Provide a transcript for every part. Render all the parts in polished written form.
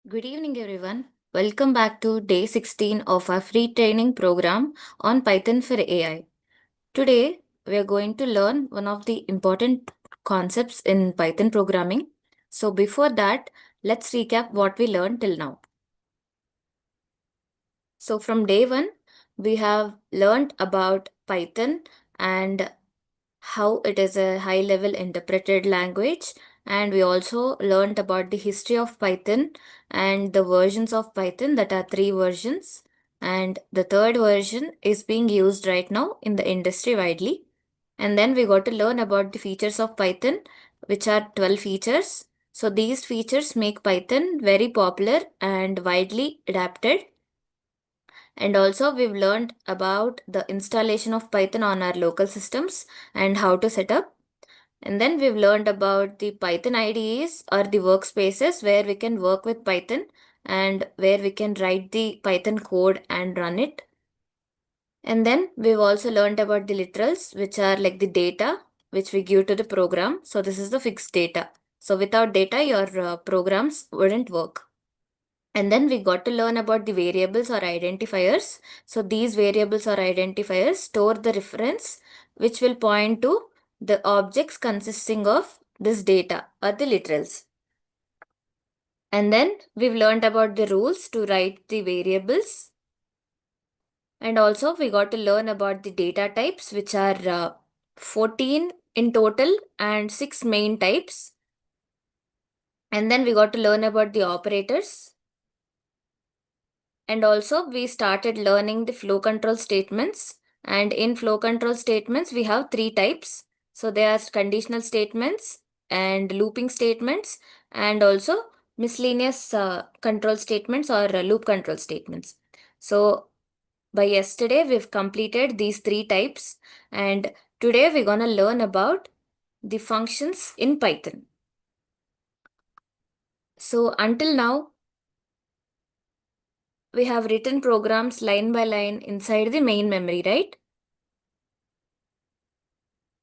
Good evening, everyone. Welcome back to day 16 of our free training program on Python for AI. Today, we are going to learn one of the important concepts in Python programming. So, before that, let's recap what we learned till now. So, from day one, we have learned about Python and how it is a high level interpreted language, and we also learned about the history of Python and the versions of Python, that are three versions, and the third version is being used right now in the industry widely. And then we got to learn about the features of Python, which are 12 features. So these features make Python very popular and widely adapted. And also, we've learned about the installation of Python on our local systems and how to set up. And then we've learned about the Python IDEs, or the workspaces where we can work with Python and where we can write the Python code and run it. And then we've also learned about the literals, which are like the data which we give to the program. So this is the fixed data. So without data, your programs wouldn't work. And then we got to learn about the variables or identifiers. So these variables or identifiers store the reference which will point to the objects consisting of this data or the literals. And then we've learned about the rules to write the variables. And also we got to learn about the data types, which are 14 in total and 6 main types. And then we got to learn about the operators. And also we started learning the flow control statements. And in flow control statements, we have three types. So there are conditional statements and looping statements, and also miscellaneous control statements, or loop control statements. So by yesterday, we've completed these three types. And today we're going to learn about the functions in Python. So until now, we have written programs line by line inside the main memory, right?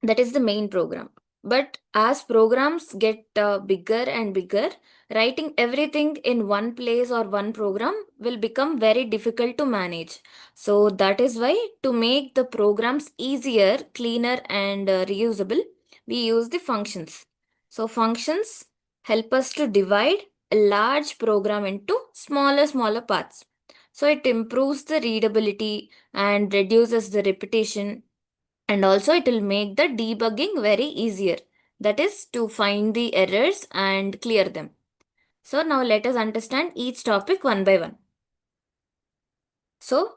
That is the main program. But as programs get bigger and bigger, writing everything in one place or one program will become very difficult to manage. So that is why, to make the programs easier, cleaner, and reusable, we use the functions. So functions help us to divide a large program into smaller parts. So it improves the readability and reduces the repetition, and also it will make the debugging very easier, that is to find the errors and clear them. So now let us understand each topic one by one. So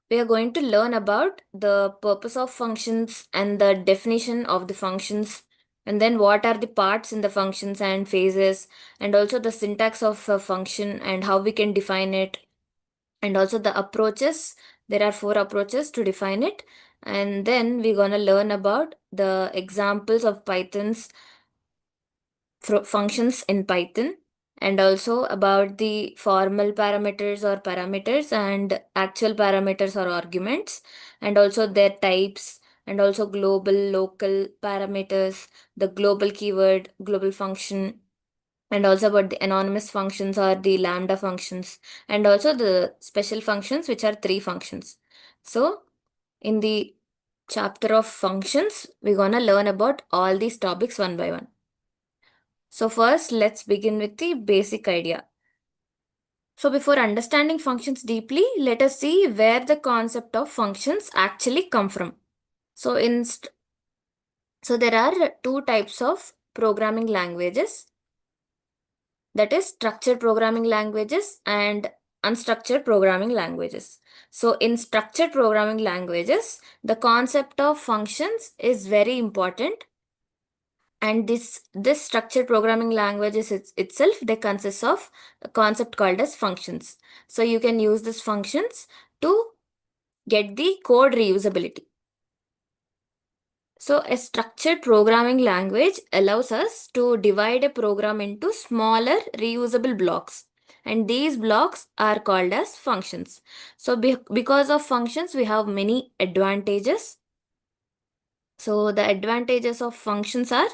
we are going to learn about the purpose of functions and the definition of the functions, and then what are the parts in the functions and phases, and also the syntax of a function and how we can define it, and also the approaches. There are four approaches to define it. And then we're going to learn about the examples of Python's functions in Python, and also about the formal parameters and actual parameters or arguments, and also their types, and also global, local parameters, the global keyword, global function, and also about the anonymous functions or the lambda functions, and also the special functions, which are three functions. So in the chapter of functions, we're gonna learn about all these topics one by one. So first, let's begin with the basic idea. So before understanding functions deeply, let us see where the concept of functions actually come from. So so there are two types of programming languages, that is structured programming languages and unstructured programming languages. So in structured programming languages, the concept of functions is very important, and this structured programming languages itself, they consist of a concept called as functions. So you can use these functions to get the code reusability. So a structured programming language allows us to divide a program into smaller reusable blocks, and these blocks are called as functions. So because of functions, we have many advantages. So the advantages of functions are: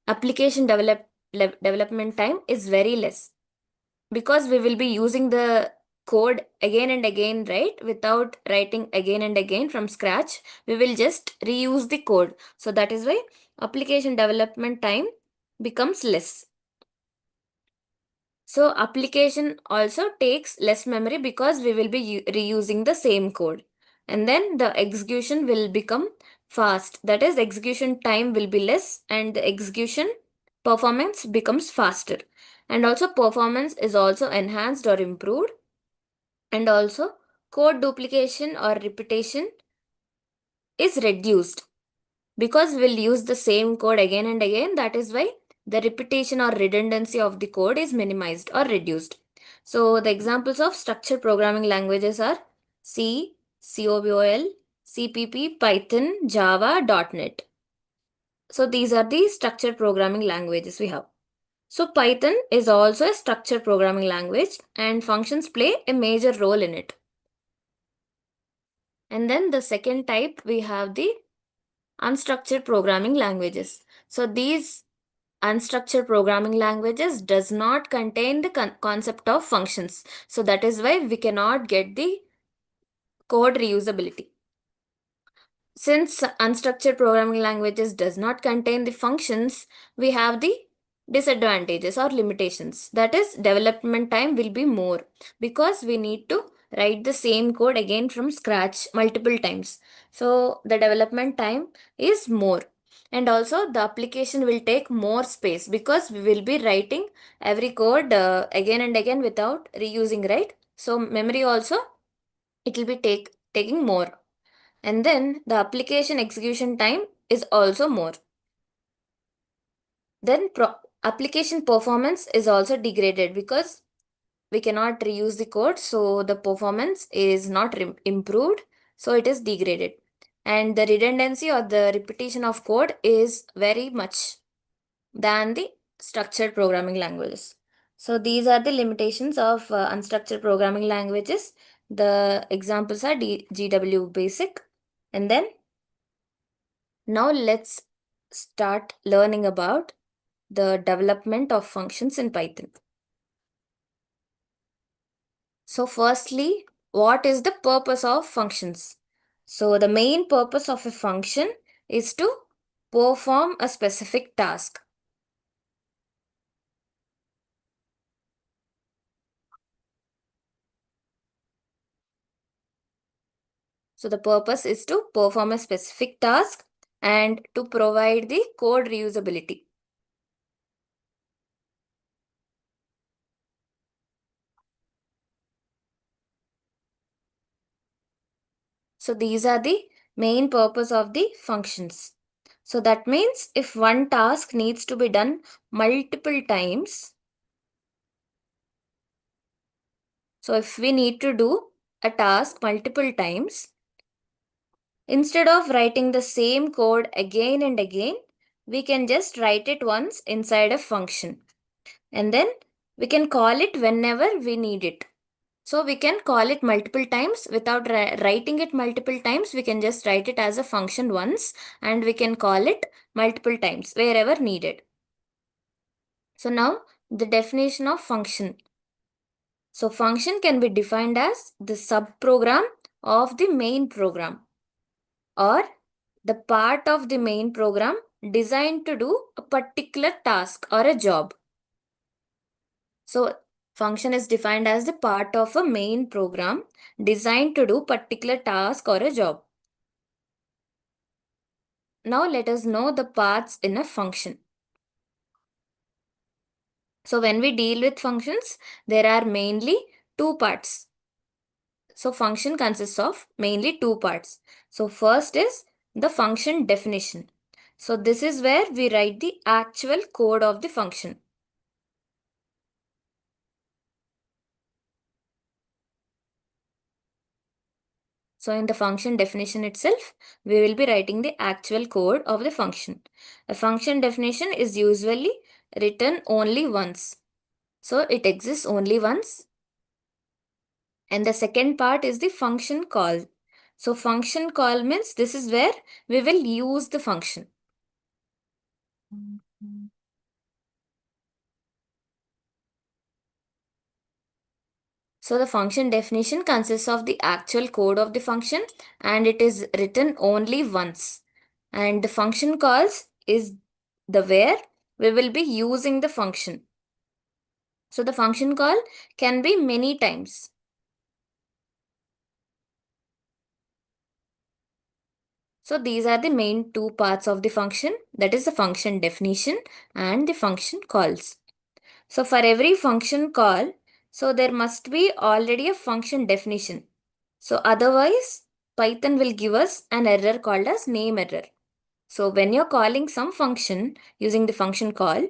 application development time is very less. because we will be using the code again and again, right? Without writing again and again from scratch, we will just reuse the code. So that is why application development time becomes less. So application also takes less memory because we will be reusing the same code. And then the execution will become fast. That is, execution time will be less and the execution performance becomes faster. And also performance is also enhanced or improved. And also code duplication or repetition is reduced because we'll use the same code again and again. That is why the repetition or redundancy of the code is minimized or reduced. So the examples of structured programming languages are C, COBOL, CPP, Python, Java, .NET. So these are the structured programming languages we have. So Python is also a structured programming language and functions play a major role in it. And then the second type, we have the unstructured programming languages. So these unstructured programming languages does not contain the concept of functions. So that is why we cannot get the code reusability. Since unstructured programming languages does not contain the functions, we have the disadvantages or limitations. That is, development time will be more because we need to write the same code again from scratch multiple times. So the development time is more. And also the application will take more space because we will be writing every code again and again without reusing, right? So memory also, it will be taking more. And then the application execution time is also more. Then application performance is also degraded because we cannot reuse the code, so the performance is not improved, so it is degraded. And the redundancy or the repetition of code is very much than the structured programming languages. So these are the limitations of unstructured programming languages. The examples are GW Basic. And then now let's start learning about the development of functions in Python. So firstly, what is the purpose of functions? So the main purpose of a function is to perform a specific task. So the purpose is to perform a specific task and to provide the code reusability. So these are the main purpose of the functions. So that means if one task needs to be done multiple times, so if we need to do a task multiple times, instead of writing the same code again and again, we can just write it once inside a function. And then we can call it whenever we need it. So we can call it multiple times without writing it multiple times. We can just write it as a function once and we can call it multiple times wherever needed. So now the definition of function. So function can be defined as the subprogram of the main program or the part of the main program designed to do a particular task or a job. So function is defined as the part of a main program designed to do particular task or a job. Now let us know the parts in a function. So when we deal with functions, there are mainly two parts. So function consists of mainly two parts. So first is the function definition. So this is where we write the actual code of the function. So in the function definition itself, we will be writing the actual code of the function. A function definition is usually written only once. So it exists only once. And the second part is the function call. So function call means this is where we will use the function. So the function definition consists of the actual code of the function and it is written only once. And the function calls is the where we will be using the function. So the function call can be many times. So these are the main two parts of the function, that is the function definition and the function calls. So for every function call, so there must be already a function definition. So otherwise, Python will give us an error called as name error. So when you're calling some function using the function call,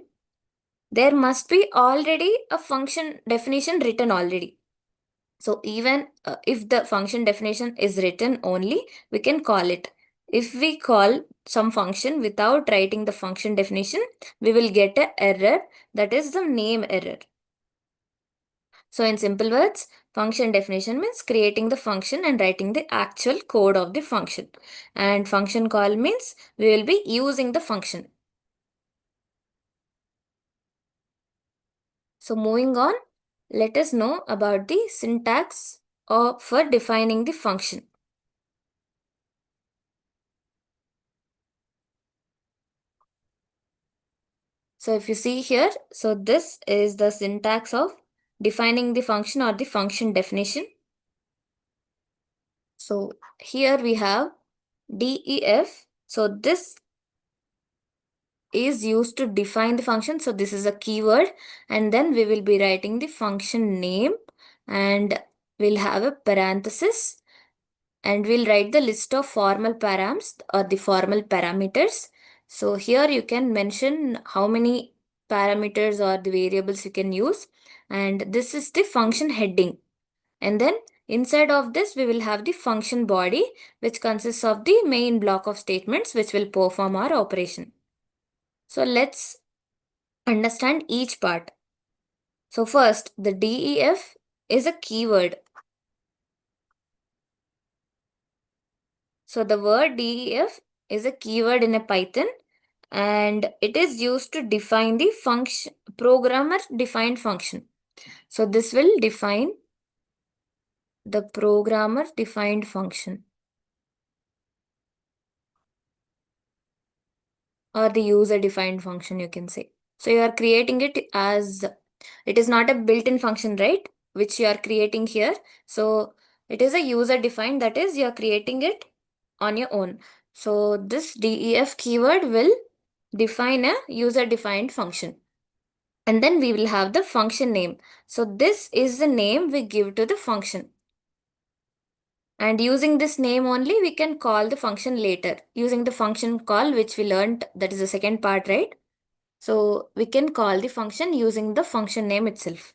there must be already a function definition written already. So even if the function definition is written only, we can call it. If we call some function without writing the function definition, we will get an error, that is the name error. So in simple words, function definition means creating the function and writing the actual code of the function. And function call means we will be using the function. So moving on, let us know about the syntax for defining the function. So if you see here, so this is the syntax of defining the function or the function definition. So here we have def. So this is used to define the function. So this is a keyword and then we will be writing the function name and we'll have a parenthesis and we'll write the list of formal params or the formal parameters. So here you can mention how many parameters or the variables you can use and this is the function heading. And then inside of this we will have the function body which consists of the main block of statements which will perform our operation. So let's understand each part. So first, the def is a keyword. So the word def is a keyword in a Python and it is used to define the function, programmer defined function. So this will define the programmer defined function or the user defined function, you can say. So you are creating it as, it is not a built-in function, right? Which you are creating here. So it is a user defined, that is you are creating it on your own. So this def keyword will define a user defined function. And then we will have the function name. So this is the name we give to the function. And using this name only, we can call the function later. Using the function call, which we learned, that is the second part, right? So we can call the function using the function name itself.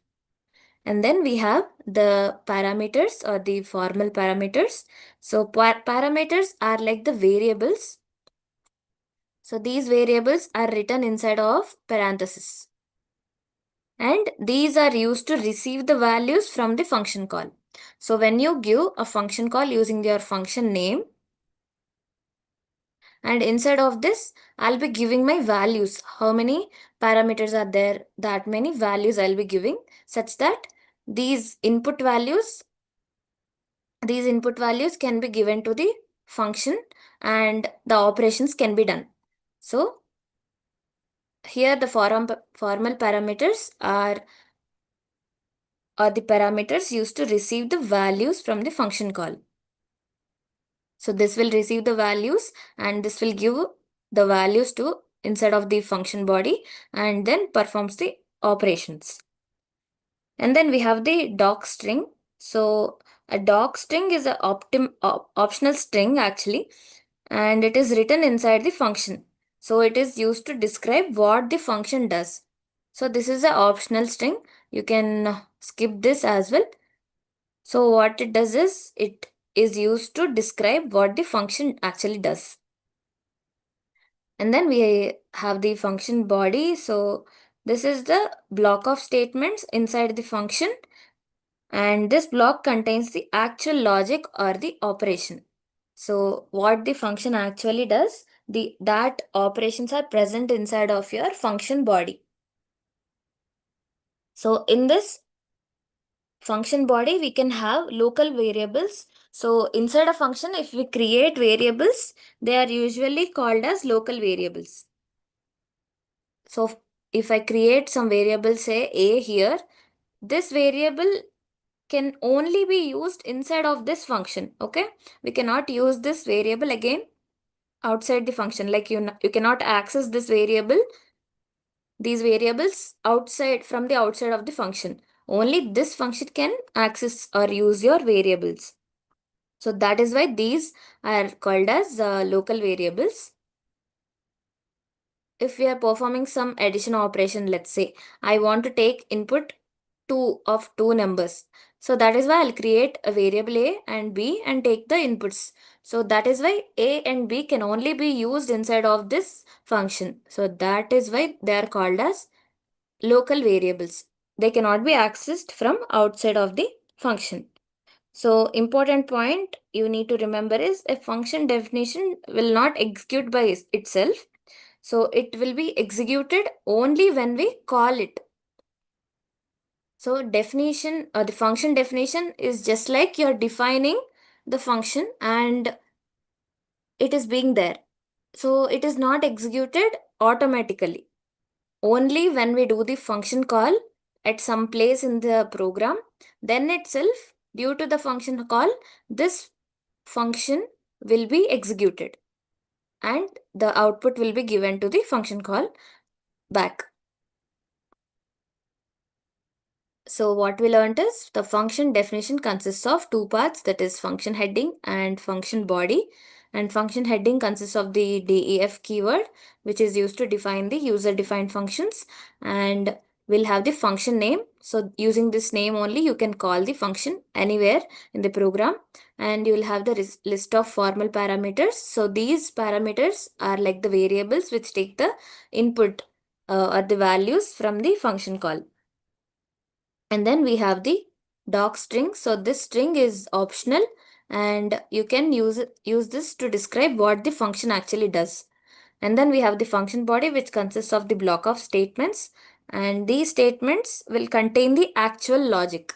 And then we have the parameters or the formal parameters. So parameters are like the variables. So these variables are written inside of parentheses. And these are used to receive the values from the function call. So when you give a function call using your function name, and inside of this, I'll be giving my values. How many parameters are there? That many values I'll be giving such that these input values, can be given to the function and the operations can be done. So here the formal parameters are the parameters used to receive the values from the function call. So this will receive the values and this will give the values to inside of the function body and then performs the operations. And then we have the doc string. So a doc string is an optional string actually, and it is written inside the function. So it is used to describe what the function does. So this is an optional string. You can skip this as well. So what it does is it is used to describe what the function actually does. And then we have the function body. So this is the block of statements inside the function. And this block contains the actual logic or the operation. So what the function actually does, that operations are present inside of your function body. So in this function body, we can have local variables. So inside a function, if we create variables, they are usually called as local variables. So if I create some variable, say a here, this variable can only be used inside of this function. Okay, we cannot use this variable again outside the function. Like you cannot access this variable, these variables outside from the outside of the function. Only this function can access or use your variables. So that is why these are called as local variables. If we are performing some addition operation, let's say I want to take input two numbers. So that is why I'll create a variable a and b and take the inputs. So that is why a and b can only be used inside of this function. So that is why they are called as local variables. They cannot be accessed from outside of the function. So important point you need to remember is a function definition will not execute by itself. So it will be executed only when we call it. So definition or the function definition is just like you're defining the function and it is being there. So it is not executed automatically. Only when we do the function call at some place in the program, then itself, due to the function call, this function will be executed and the output will be given to the function call back. So what we learned is the function definition consists of two parts, that is function heading and function body. And function heading consists of the def keyword, which is used to define the user defined functions, and we'll have the function name. So using this name only you can call the function anywhere in the program, and you will have the list of formal parameters. So these parameters are like the variables which take the input or the values from the function call. And then we have the doc string. So this string is optional and you can use this to describe what the function actually does. And then we have the function body, which consists of the block of statements, and these statements will contain the actual logic.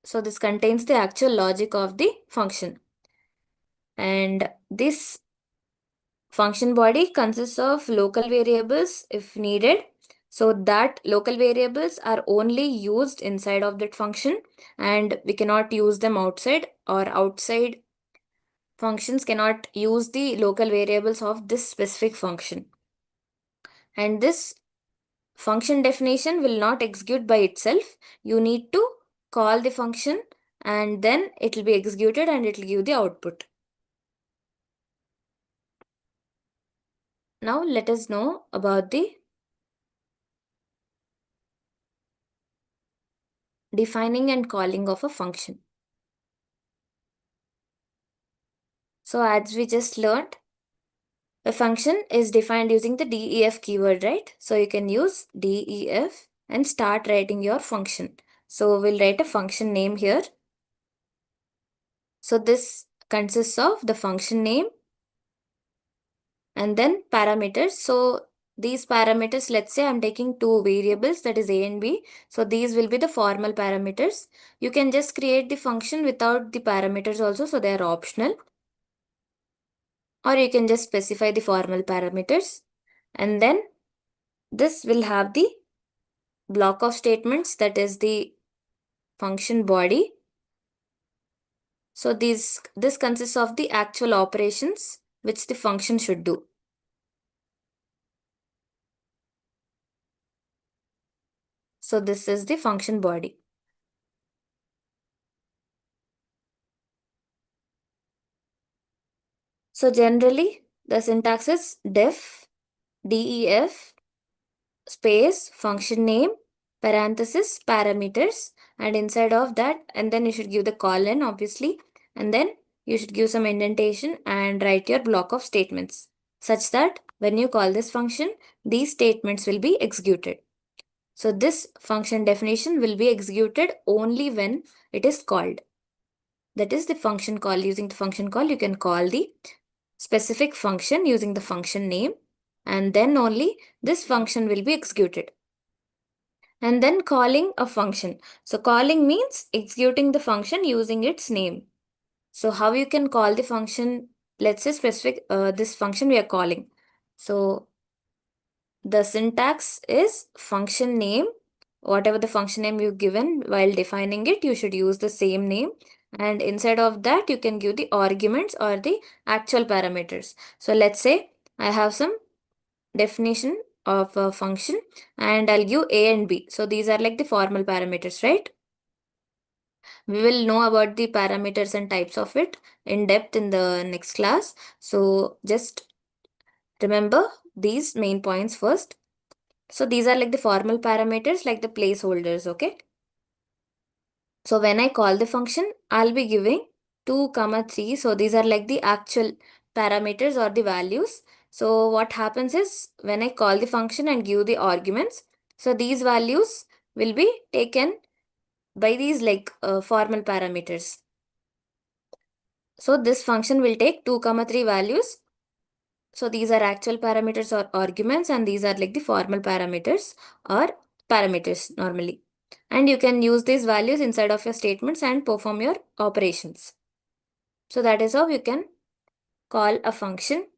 So this contains the actual logic of the function. And this function body consists of local variables if needed. So that local variables are only used inside of that function and we cannot use them outside, or outside functions cannot use the local variables of this specific function. And this function definition will not execute by itself. You need to call the function and then it will be executed and it will give the output. Now let us know about the defining and calling of a function. So as we just learned, a function is defined using the def keyword, right? So you can use def and start writing your function. So we'll write a function name here. So this consists of the function name and then parameters. So these parameters, let's say I'm taking two variables, that is a and b. So these will be the formal parameters. You can just create the function without the parameters also, so they are optional. Or you can just specify the formal parameters. And then this will have the block of statements, that is the function body. So this consists of the actual operations which the function should do. So this is the function body. So generally the syntax is def space function name parenthesis parameters, and inside of that, and then you should give the colon obviously, and then you should give some indentation and write your block of statements such that when you call this function, these statements will be executed. So this function definition will be executed only when it is called. That is the function call. Using the function call, you can call the specific function using the function name, and then only this function will be executed. and then calling a function. So calling means executing the function using its name. So how you can call the function, let's say specific this function we are calling. So the syntax is function name. Whatever the function name you've given while defining it, you should use the same name. And inside of that, you can give the arguments or the actual parameters. So let's say I have some definition of a function and I'll give a and b. So these are like the formal parameters, right? We will know about the parameters and types of it in depth in the next class. So just remember these main points first. So these are like the formal parameters, like the placeholders, okay? So when I call the function, I'll be giving 2, comma 3. So these are like the actual parameters or the values. So what happens is when I call the function and give the arguments, so these values will be taken by these like formal parameters. So this function will take 2, comma 3 values. So these are actual parameters or arguments, and these are like the formal parameters or parameters normally. And you can use these values inside of your statements and perform your operations. So that is how you can call a function.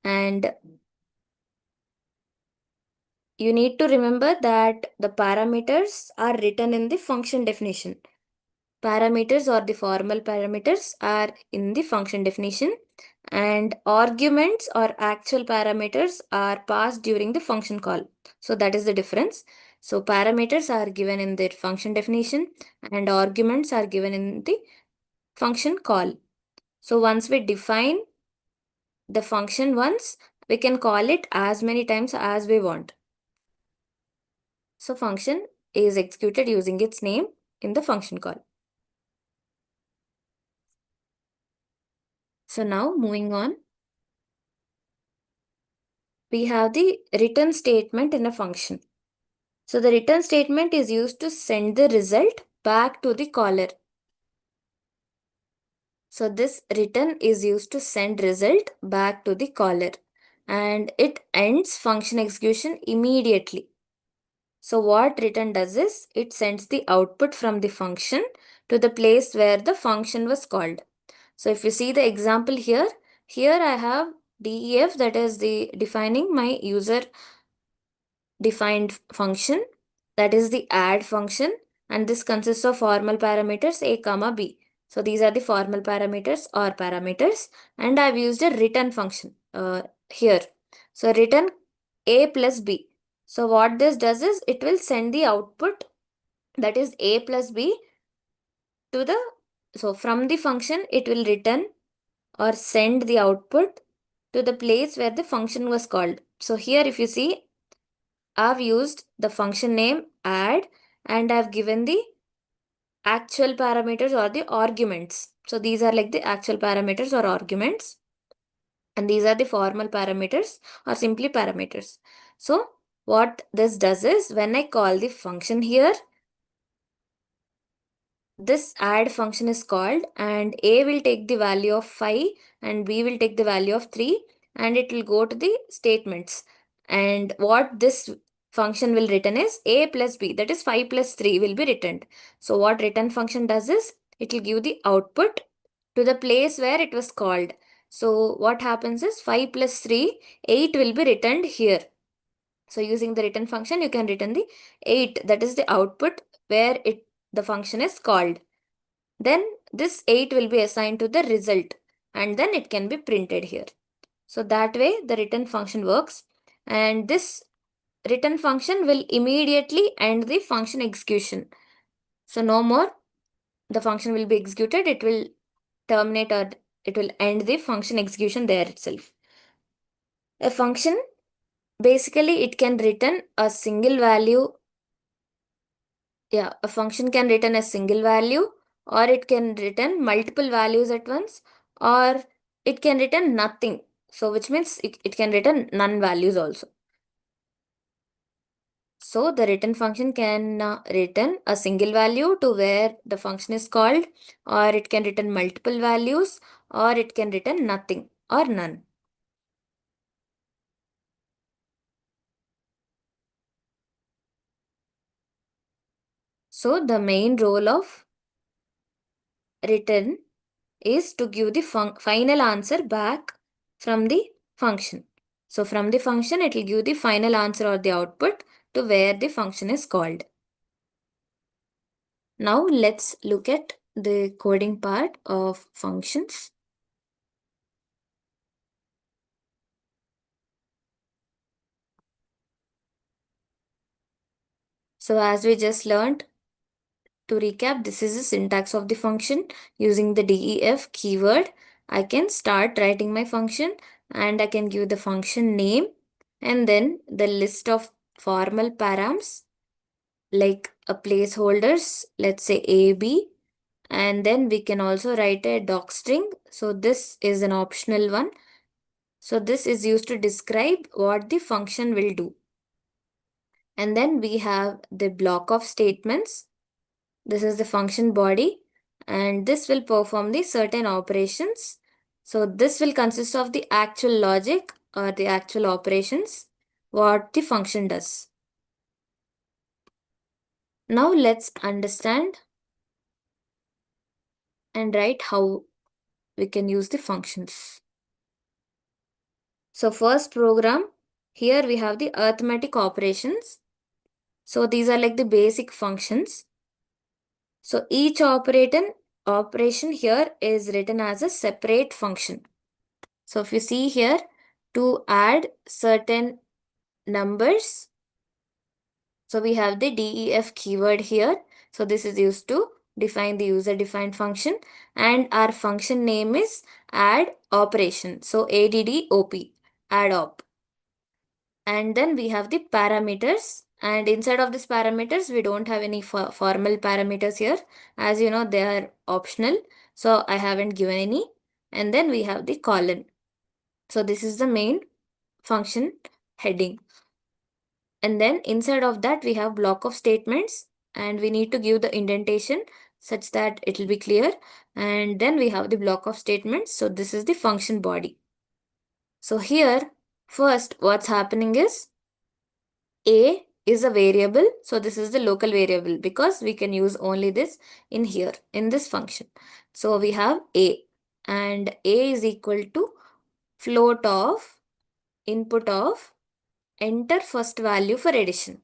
And you need to remember that the parameters are written in the function definition. Parameters or the formal parameters are in the function definition, and arguments or actual parameters are passed during the function call. So that is the difference. So parameters are given in their function definition and arguments are given in the function call. So once we define the function once, we can call it as many times as we want. So function is executed using its name in the function call. So now moving on, we have the return statement in a function. So the return statement is used to send the result back to the caller. So this return is used to send result back to the caller, and it ends function execution immediately. So what return does is it sends the output from the function to the place where the function was called. So if you see the example here, I have def, that is the defining my user defined function, that is the add function, and this consists of formal parameters a comma b. So these are the formal parameters or parameters, and I've used a return function here. So return a plus b. So what this does is it will send the output, that is a plus b, to the, so from the function it will return or send the output to the place where the function was called. So here if you see, I've used the function name add and I've given the actual parameters or the arguments. So these are like the actual parameters or arguments, and these are the formal parameters or simply parameters. So what this does is when I call the function here, this add function is called and a will take the value of 5 and b will take the value of 3, and it will go to the statements. And what this function will return is a plus b, that is 5 plus 3 will be returned. So what return function does is it will give the output to the place where it was called. So what happens is 5 plus 3, 8 will be returned here. So using the return function, you can return the 8, that is the output where the function is called. Then this 8 will be assigned to the result and then it can be printed here. So that way the return function works, and this return function will immediately end the function execution. So no more the function will be executed, it will terminate or it will end the function execution there itself. A function, basically it can return a single value. Yeah, a function can return a single value, or it can return multiple values at once, or it can return nothing. So which means it can return none values also. So the return function can return a single value to where the function is called, or it can return multiple values, or it can return nothing or none. So the main role of return is to give the final answer back from the function. So from the function, it will give the final answer or the output to where the function is called. Now let's look at the coding part of functions. So as we just learned, to recap, this is the syntax of the function. Using the def keyword, I can start writing my function and I can give the function name and then the list of formal params like a placeholders, let's say AB, and then we can also write a doc string. So this is an optional one. So this is used to describe what the function will do. And then we have the block of statements. This is the function body and this will perform the certain operations. So this will consist of the actual logic or the actual operations, what the function does. Now let's understand and write how we can use the functions. So first program, here we have the arithmetic operations. So these are like the basic functions. So each operation here is written as a separate function. So if you see here, to add certain numbers, so we have the def keyword here. So this is used to define the user defined function and our function name is add operation. So addop, add op. And then we have the parameters and inside of these parameters, we don't have any formal parameters here. As you know, they are optional. So I haven't given any. And then we have the colon. So this is the main function heading. And then inside of that, we have block of statements and we need to give the indentation such that it will be clear. And then we have the block of statements. So this is the function body. So here, first what's happening is A is a variable. So this is the local variable because we can use only this in here in this function. So we have A and A is equal to float of input of enter first value for addition.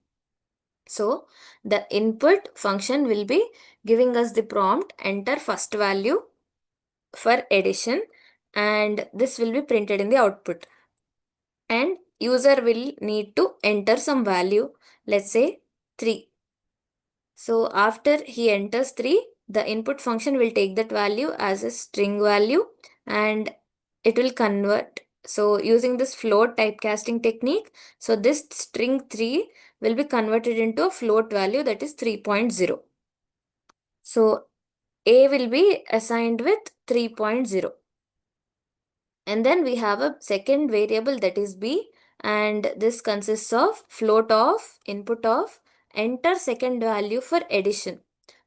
So the input function will be giving us the prompt enter first value for addition and this will be printed in the output. And user will need to enter some value, let's say 3. So after he enters 3, the input function will take that value as a string value and it will convert. So using this float typecasting technique, so this string 3 will be converted into a float value that is 3.0. So A will be assigned with 3.0. And then we have a second variable that is B and this consists of float of input of enter second value for addition.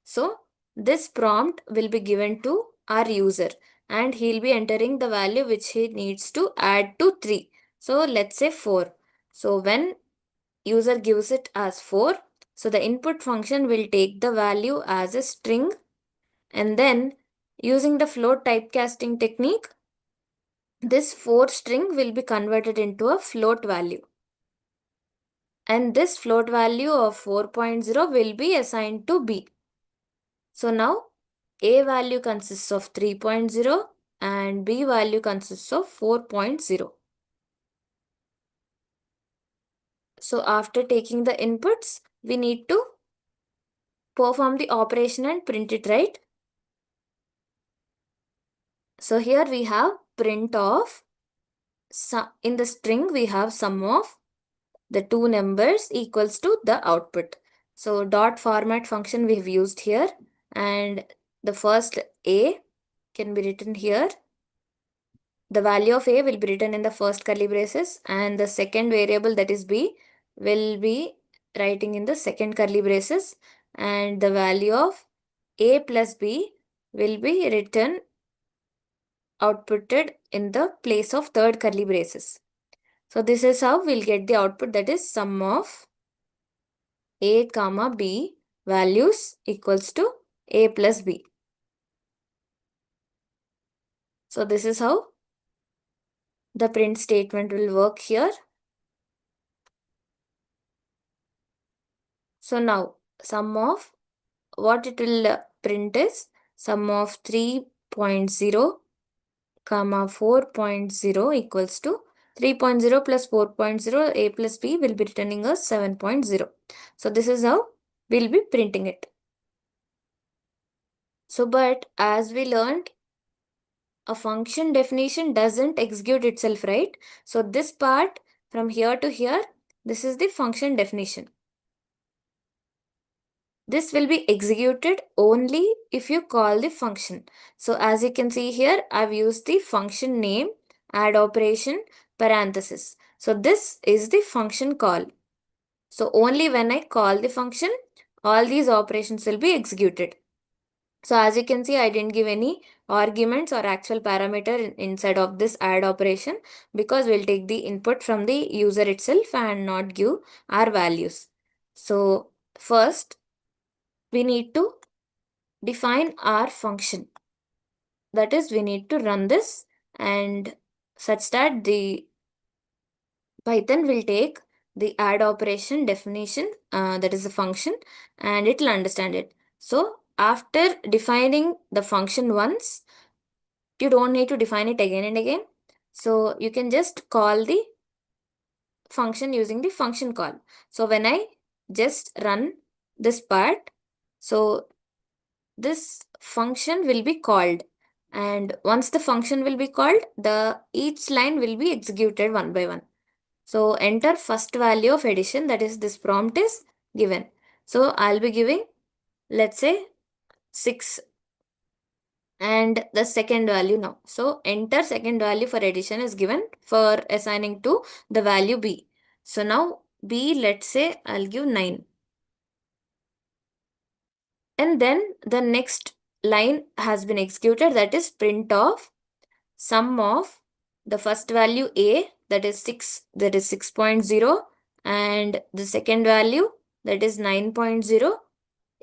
So this prompt will be given to our user and he'll be entering the value which he needs to add to 3. So let's say 4. So when user gives it as 4, so the input function will take the value as a string and then using the float typecasting technique, this 4 string will be converted into a float value. And this float value of 4.0 will be assigned to B. So now A value consists of 3.0 and B value consists of 4.0. So after taking the inputs, we need to perform the operation and print it, right? So here we have print of, in the string we have sum of the two numbers equals to the output. So dot format function we have used here and the first A can be written here. The value of A will be written in the first curly braces and the second variable that is B will be writing in the second curly braces and the value of A plus B will be written outputted in the place of third curly braces. So this is how we'll get the output that is sum of A comma B values equals to a plus b. So this is how the print statement will work here. So now sum of what it will print is sum of 3.0 comma 4.0 equals to 3.0 plus 4.0, a plus b will be returning us 7.0. So this is how we'll be printing it. So but as we learned, a function definition doesn't execute itself, right? So this part from here to here, this is the function definition. This will be executed only if you call the function. So as you can see here, I've used the function name, add operation, parenthesis. So this is the function call. So only when I call the function, all these operations will be executed. So as you can see, I didn't give any arguments or actual parameter inside of this add operation because we'll take the input from the user itself and not give our values. So first, we need to define our function. That is, we need to run this and such that the Python will take the add operation definition, that is the function, and it will understand it. So after defining the function once, you don't need to define it again and again. So you can just call the function using the function call. So when I just run this part, so this function will be called, and once the function will be called, the each line will be executed one by one. So enter first value of addition, that is this prompt is given. So I'll be giving, let's say 6 and the second value now. So enter second value for addition is given for assigning to the value b. So now b, let's say I'll give 9. And then the next line has been executed, that is print of sum of the first value a, that is 6, that is 6.0, and the second value, that is 9.0,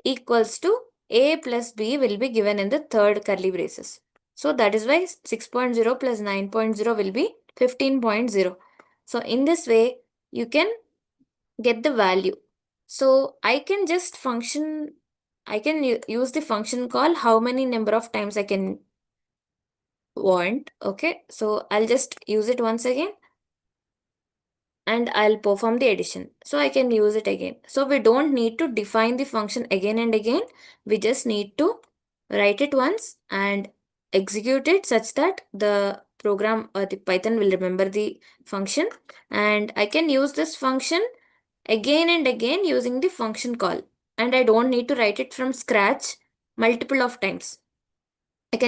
equals to a plus b will be given in the third curly braces. So that is why 6.0 plus 9.0 will be 15.0. So in this way, you can get the value. So I can just I can use the function call how many number of times I can want. Okay, so I'll just use it once again and I'll perform the addition. So I can use it again. So we don't need to define the function again and again. We just need to write it once and execute it such that the program or the Python will remember the function, and I can use this function again and again using the function call, and I don't need to write it from scratch multiple of times. I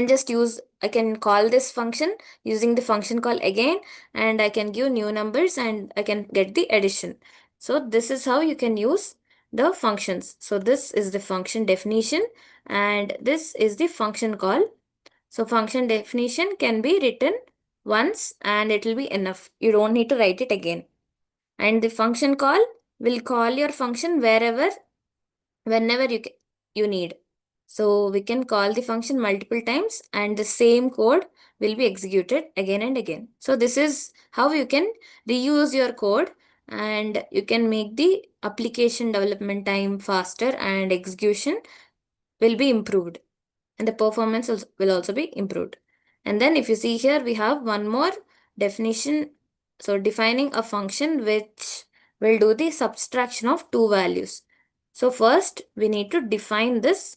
can call this function using the function call again, and I can give new numbers and I can get the addition. So this is how you can use the functions. So this is the function definition and this is the function call. So function definition can be written once and it will be enough. You don't need to write it again. And the function call will call your function whenever you need. So we can call the function multiple times and the same code will be executed again and again. So this is how you can reuse your code and you can make the application development time faster and execution will be improved and the performance will also be improved. And then if you see here, we have one more definition. So defining a function which will do the subtraction of two values. So first we need to define this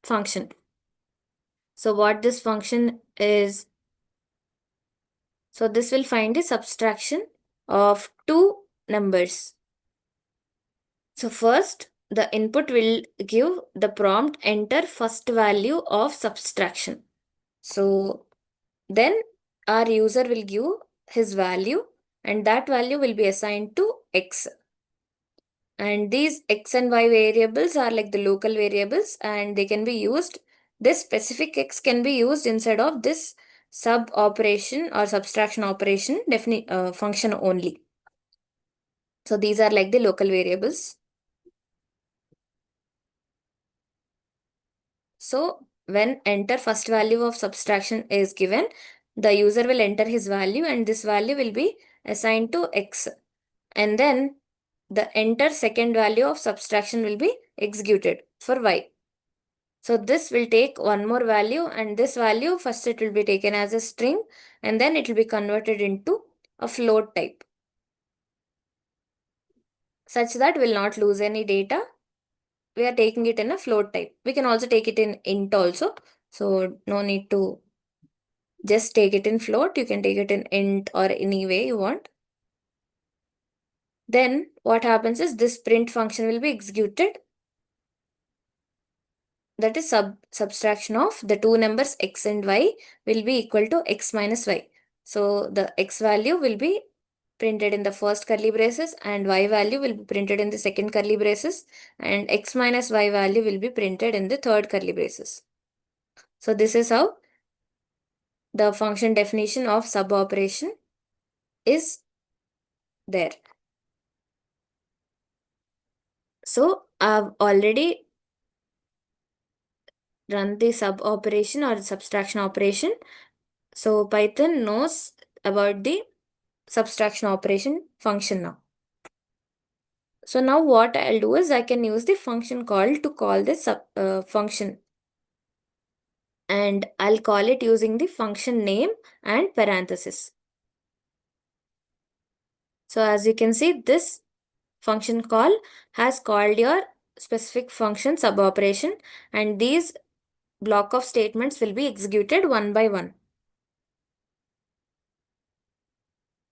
function. So what this function is, so this will find the subtraction of two numbers. So first the input will give the prompt enter first value of subtraction. So then our user will give his value and that value will be assigned to x. And these x and y variables are like the local variables and they can be used. This specific x can be used inside of this sub operation or subtraction operation function only. So these are like the local variables. So when enter first value of subtraction is given, the user will enter his value and this value will be assigned to X. And then the enter second value of subtraction will be executed for Y. So this will take one more value, and this value first it will be taken as a string and then it will be converted into a float type, such that we'll not lose any data. We are taking it in a float type. We can also take it in int also. So no need to just take it in float. You can take it in int or any way you want. Then what happens is this print function will be executed. That is subtraction of the two numbers x and y will be equal to x minus y. So the x value will be printed in the first curly braces and y value will be printed in the second curly braces, and x minus y value will be printed in the third curly braces. So this is how the function definition of sub operation is there. So I've already run the sub operation or subtraction operation. So Python knows about the subtraction operation function now. So now what I'll do is I can use the function call to call this function, and I'll call it using the function name and parenthesis. So as you can see, this function call has called your specific function sub operation, and these block of statements will be executed one by one.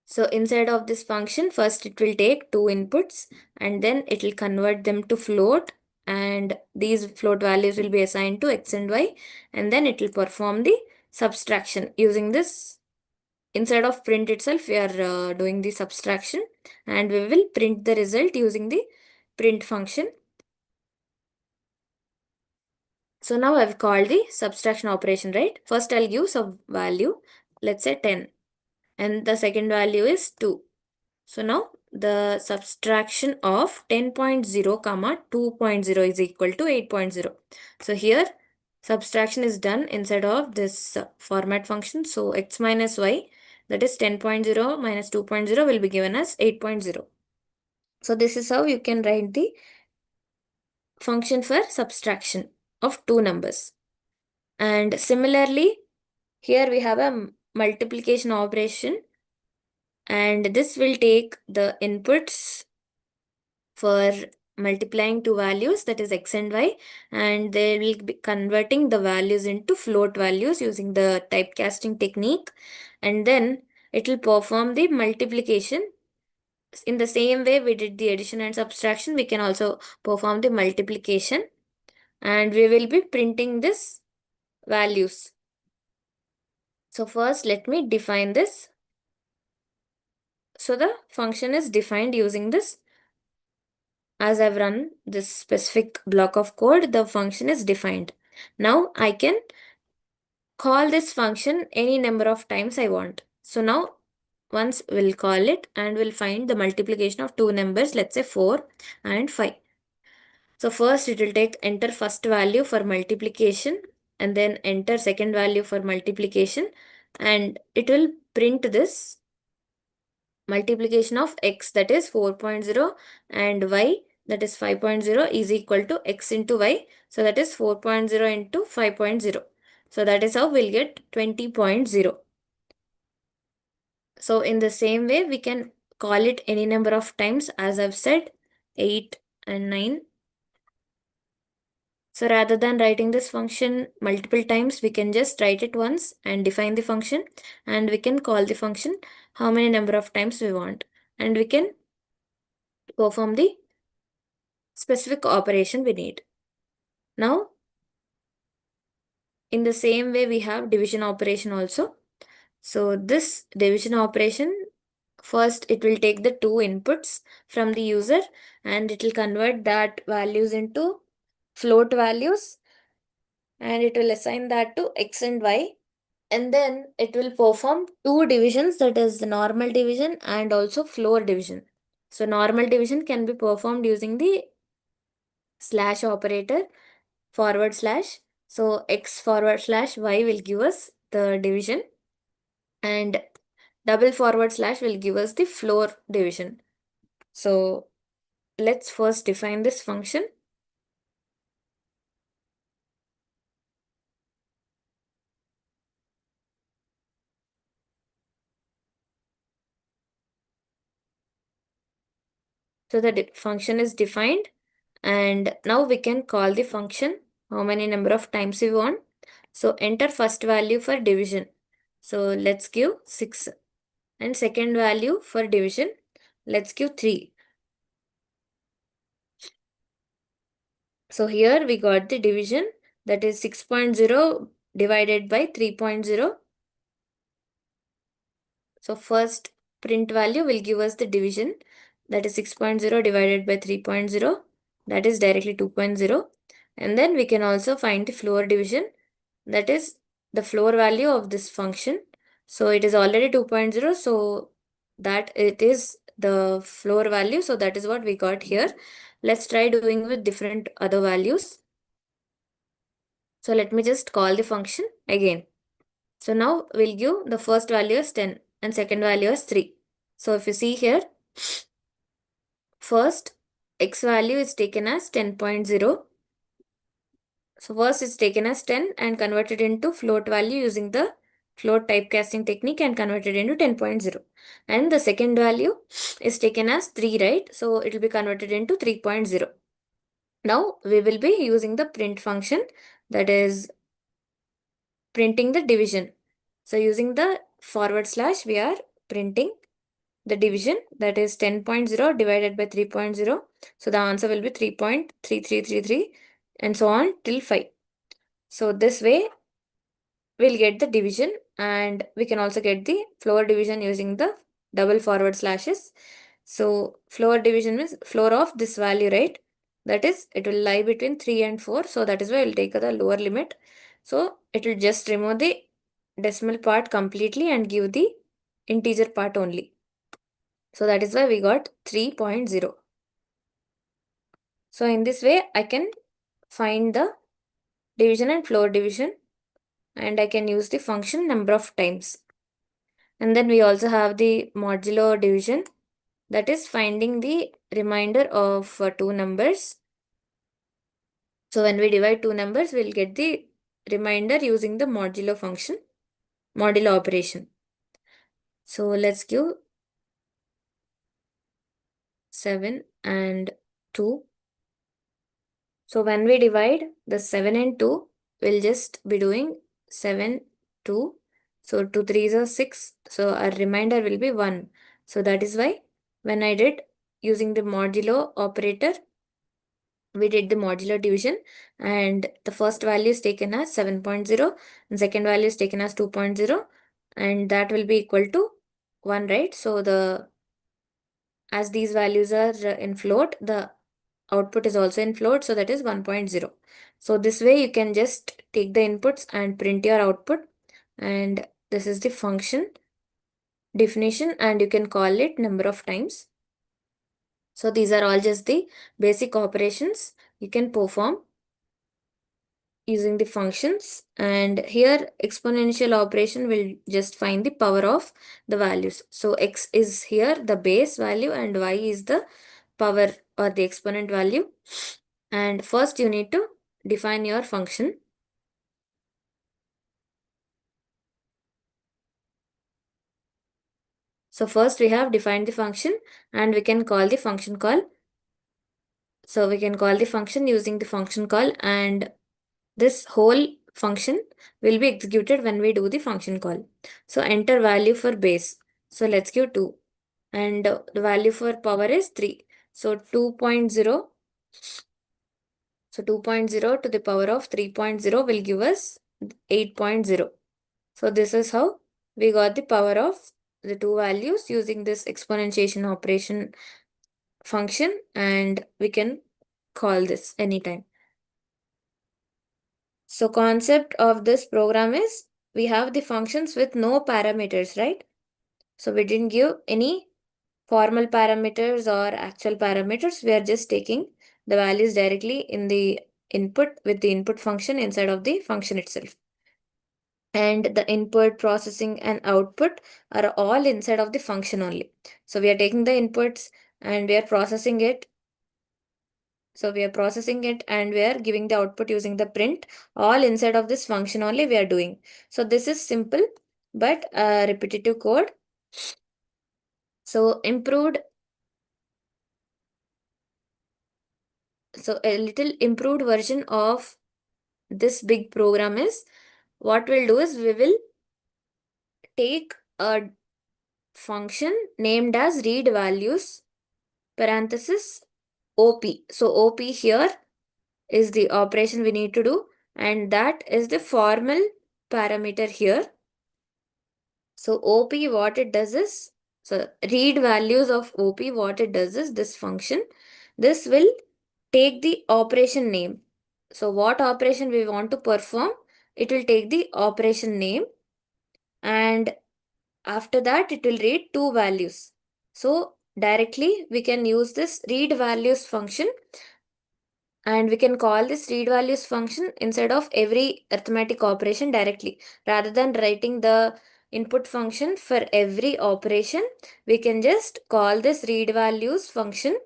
So inside of this function, first it will take two inputs and then it will convert them to float, and these float values will be assigned to x and y, and then it will perform the subtraction using this. Instead of print itself, we are doing the subtraction, and we will print the result using the print function. So now I've called the subtraction operation, right? First I'll give some value, let's say 10, and the second value is 2. So now the subtraction of 10.0 comma 2.0 is equal to 8.0. So here subtraction is done inside of this format function. So x minus y, that is 10.0 minus 2.0, will be given as 8.0. So this is how you can write the function for subtraction of two numbers. And similarly, here we have a multiplication operation, and this will take the inputs for multiplying two values, that is x and y, and they will be converting the values into float values using the typecasting technique, and then it will perform the multiplication. In the same way we did the addition and subtraction, we can also perform the multiplication, and we will be printing this values. So first let me define this. So the function is defined using this. As I've run this specific block of code, the function is defined. Now I can call this function any number of times I want. So now once we'll call it and we'll find the multiplication of two numbers, let's say 4 and 5. So first it will take enter first value for multiplication and then enter second value for multiplication, and it will print this multiplication of x, that is 4.0, and y, that is 5.0, is equal to x into y. So that is 4.0 into 5.0. So that is how we'll get 20.0. So in the same way, we can call it any number of times, as I've said, 8 and 9. So rather than writing this function multiple times, we can just write it once and define the function, and we can call the function how many number of times we want, and we can perform the specific operation we need. Now, in the same way, we have division operation also. So this division operation, first it will take the two inputs from the user and it will convert that values into float values, and it will assign that to x and y, and then it will perform two divisions, that is the normal division and also floor division. So normal division can be performed using the slash operator, forward slash, So x forward slash y will give us the division, and double forward slash will give us the floor division. So let's first define this function. So the function is defined, and now we can call the function how many number of times we want. So enter first value for division. So let's give 6, and second value for division, let's give 3. So here we got the division, that is 6.0 divided by 3.0. So first print value will give us the division, that is 6.0 divided by 3.0, that is directly 2.0. And then we can also find the floor division, that is the floor value of this function. So it is already 2.0, so that it is the floor value. So that is what we got here. Let's try doing with different other values. So let me just call the function again. So now we'll give the first value as 10 and second value as 3. So if you see here, first x value is taken as 10.0. So first it's taken as 10 and converted into float value using the float typecasting technique and converted into 10.0. And the second value is taken as 3, right? So it will be converted into 3.0. Now we will be using the print function, that is printing the division. So using the forward slash, we are printing the division, that is 10.0 divided by 3.0. So the answer will be 3.3333 and so on till 5. So this way we'll get the division, and we can also get the floor division using the double forward slashes. So floor division means floor of this value, right? That is, it will lie between 3 and 4. So that is why we'll take the lower limit. So it will just remove the decimal part completely and give the integer part only. So that is why we got 3.0. So in this way, I can find the division and floor division, and I can use the function number of times. And then we also have the modulo division, that is finding the remainder of two numbers. So when we divide two numbers, we'll get the remainder using the modulo function, modulo operation. So let's give 7 and 2. So when we divide the 7 and 2, we'll just be doing 7, 2. So 2 3s are 6. So our remainder will be 1. So that is why when I did using the modulo operator, we did the modular division, and the first value is taken as 7.0 and second value is taken as 2.0, and that will be equal to 1, right? So as these values are in float, the output is also in float, so that is 1.0. So this way you can just take the inputs and print your output, and this is the function definition, and you can call it number of times. So these are all just the basic operations you can perform using the functions, and here exponential operation will just find the power of the values. So x is here the base value and y is the power or the exponent value. And first you need to define your function. So first we have defined the function, and we can call the function call. So we can call the function using the function call, and this whole function will be executed when we do the function call. So enter value for base. So let's give 2, and the value for power is 3. So 2.0. So 2.0 to the power of 3.0 will give us 8.0. So this is how we got the power of the two values using this exponentiation operation function, and we can call this anytime. So concept of this program is we have the functions with no parameters, right? So we didn't give any formal parameters or actual parameters. We are just taking the values directly in the input with the input function inside of the function itself. And the input, processing, and output are all inside of the function only. So we are taking the inputs and we are processing it. So we are processing it and we are giving the output using the print. All inside of this function only we are doing. So this is simple but repetitive code. So a little improved version of this big program is, what we'll do is we will take a function named as read values parenthesis OP. So OP here is the operation we need to do, and that is the formal parameter here. So OP, what it does is, so read values of OP, what it does is this function, this will take the operation name. So what operation we want to perform, it will take the operation name, and after that it will read two values. So directly we can use this read values function, and we can call this read values function inside of every arithmetic operation directly. Rather than writing the input function for every operation, we can just call this read values function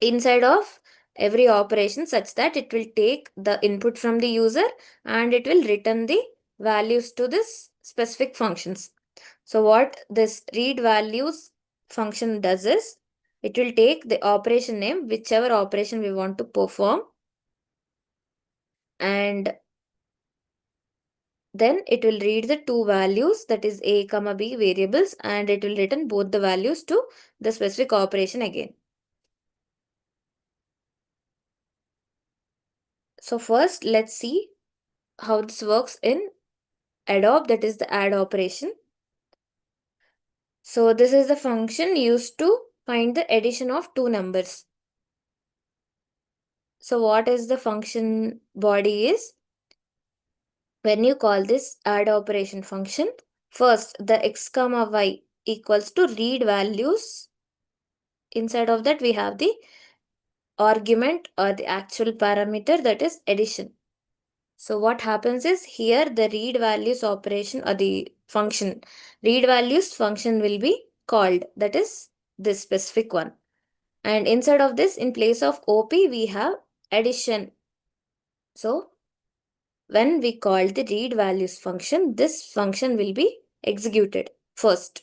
inside of every operation, such that it will take the input from the user and it will return the values to this specific functions. So what this read values function does is, it will take the operation name, whichever operation we want to perform, and then it will read the two values, that is a comma b variables, and it will return both the values to the specific operation again. So first let's see how this works in adopt, that is the add operation. So this is the function used to find the addition of two numbers. So what is the function body is, when you call this add operation function, first the x comma y equals to read values. Inside of that we have the argument or the actual parameter, that is addition. So what happens is, here the read values operation or the function, read values function will be called, that is this specific one. And inside of this, in place of OP, we have addition. So when we call the read values function, this function will be executed first.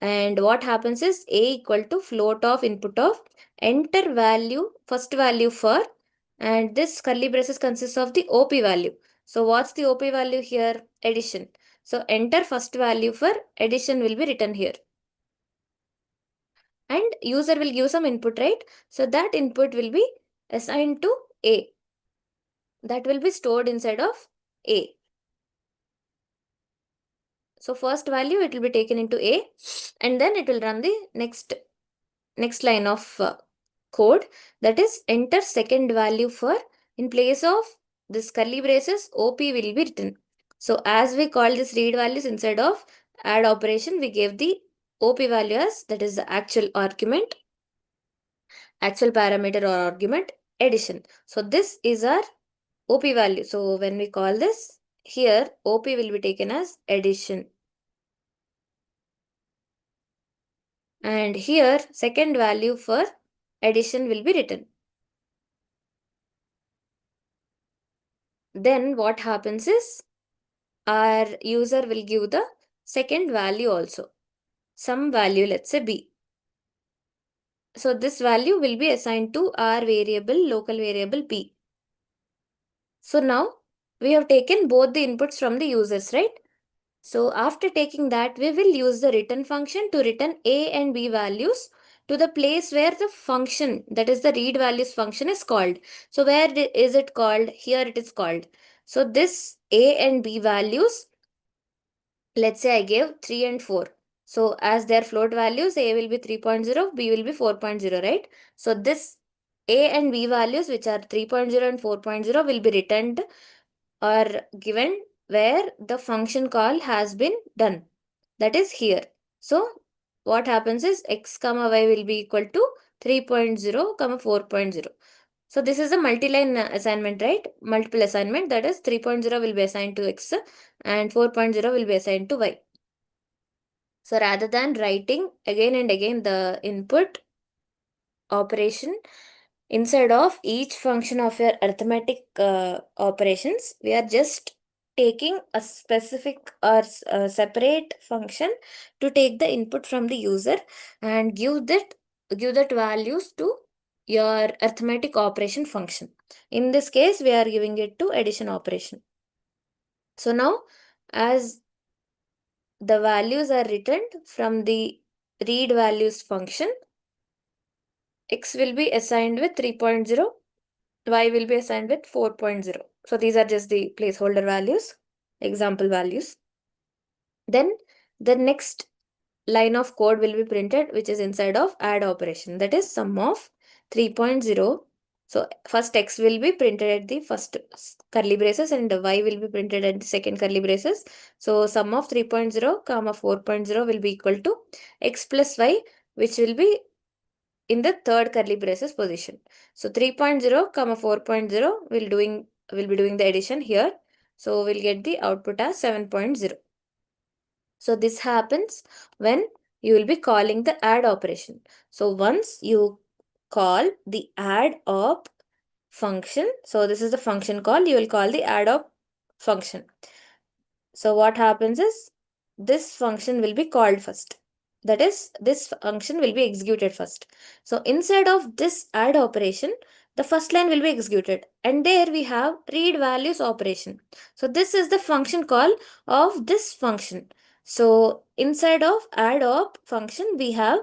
And what happens is, a equal to float of input of enter value, first value for, and this curly braces consists of the OP value. So what's the OP value here? Addition. So enter first value for addition will be written here. And user will give some input, right? So that input will be assigned to A. That will be stored inside of A. So first value, it will be taken into A, and then it will run the next line of code, that is enter second value for, in place of this curly braces, OP will be written. So as we call this read values inside of add operation, we gave the OP value as, that is the actual argument, actual parameter or argument, addition. So this is our OP value. So when we call this, here OP will be taken as addition. And here second value for addition will be written. Then what happens is, our user will give the second value also, some value, let's say b. So this value will be assigned to our variable, local variable p. So now we have taken both the inputs from the users, right? So after taking that, we will use the return function to return a and b values to the place where the function, that is the read values function, is called. So where is it called? Here it is called. So this a and b values, let's say I gave 3 and 4. So as their float values, a will be 3.0, b will be 4.0, right? So this a and b values, which are 3.0 and 4.0, will be returned or given where the function call has been done, that is here. So what happens is, x comma y will be equal to 3.0 comma 4.0. So this is a multi-line assignment, right? Multiple assignment, that is 3.0 will be assigned to X and 4.0 will be assigned to Y. So rather than writing again and again the input operation inside of each function of your arithmetic operations, we are just taking a specific or separate function to take the input from the user and give that values to your arithmetic operation function. In this case, we are giving it to addition operation. So now, as the values are returned from the read values function, x will be assigned with 3.0, y will be assigned with 4.0. So these are just the placeholder values, example values. Then the next line of code will be printed, which is inside of add operation, that is sum of 3.0. So first x will be printed at the first curly braces and y will be printed at the second curly braces. So sum of 3.0 comma 4.0 will be equal to x plus y, which will be in the third curly braces position. So 3.0 comma 4.0 will be doing the addition here. So we'll get the output as 7.0. So this happens when you will be calling the add operation. So once you call the add op function, so this is the function call, you will call the add op function. So what happens is this function will be called first. That is, this function will be executed first. So inside of this add operation, the first line will be executed. And there we have read values operation. So this is the function call of this function. So inside of add op function, we have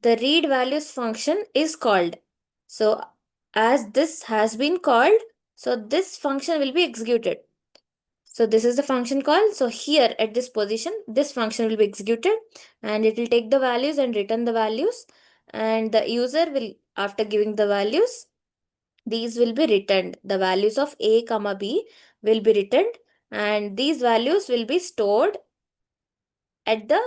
the read values function is called. So as this has been called, so this function will be executed. So this is the function call. So here at this position, this function will be executed and it will take the values and return the values. And the user will, after giving the values, these will be returned. The values of A comma B will be returned and these values will be stored at the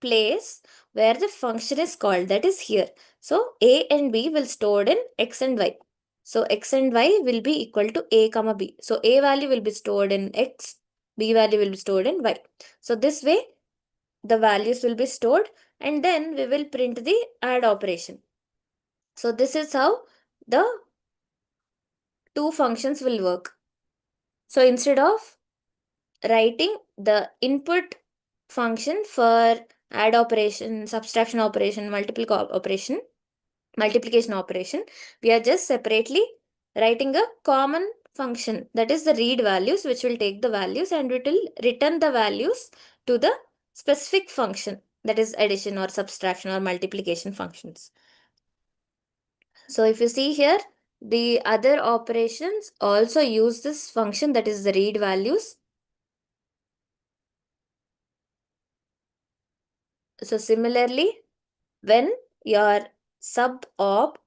place where the function is called, that is here. So A and B will stored in X and Y. So X and Y will be equal to A comma B. So A value will be stored in X, B value will be stored in Y. So this way the values will be stored and then we will print the add operation. So this is how the two functions will work. So instead of writing the input function for add operation, subtraction operation, multiplication operation, we are just separately writing a common function, that is the read values, which will take the values and it will return the values to the specific function, that is addition or subtraction or multiplication functions. So if you see here, the other operations also use this function, that is the read values. So similarly, when your sub op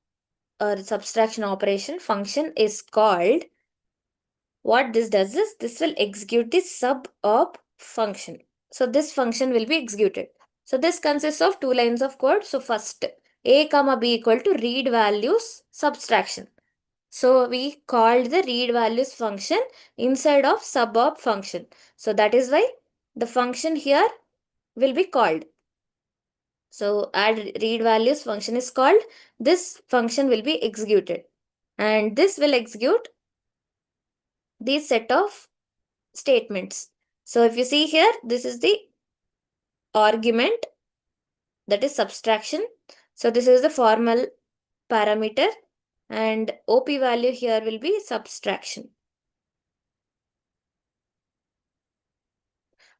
or subtraction operation function is called, what this does is this will execute the sub op function. So this function will be executed. So this consists of two lines of code. So first, a comma b equal to read values subtraction. So we called the read values function inside of sub op function. So that is why the function here will be called. So add read values function is called. This function will be executed. And this will execute this set of statements. So if you see here, this is the argument, that is subtraction. So this is the formal parameter and OP value here will be subtraction.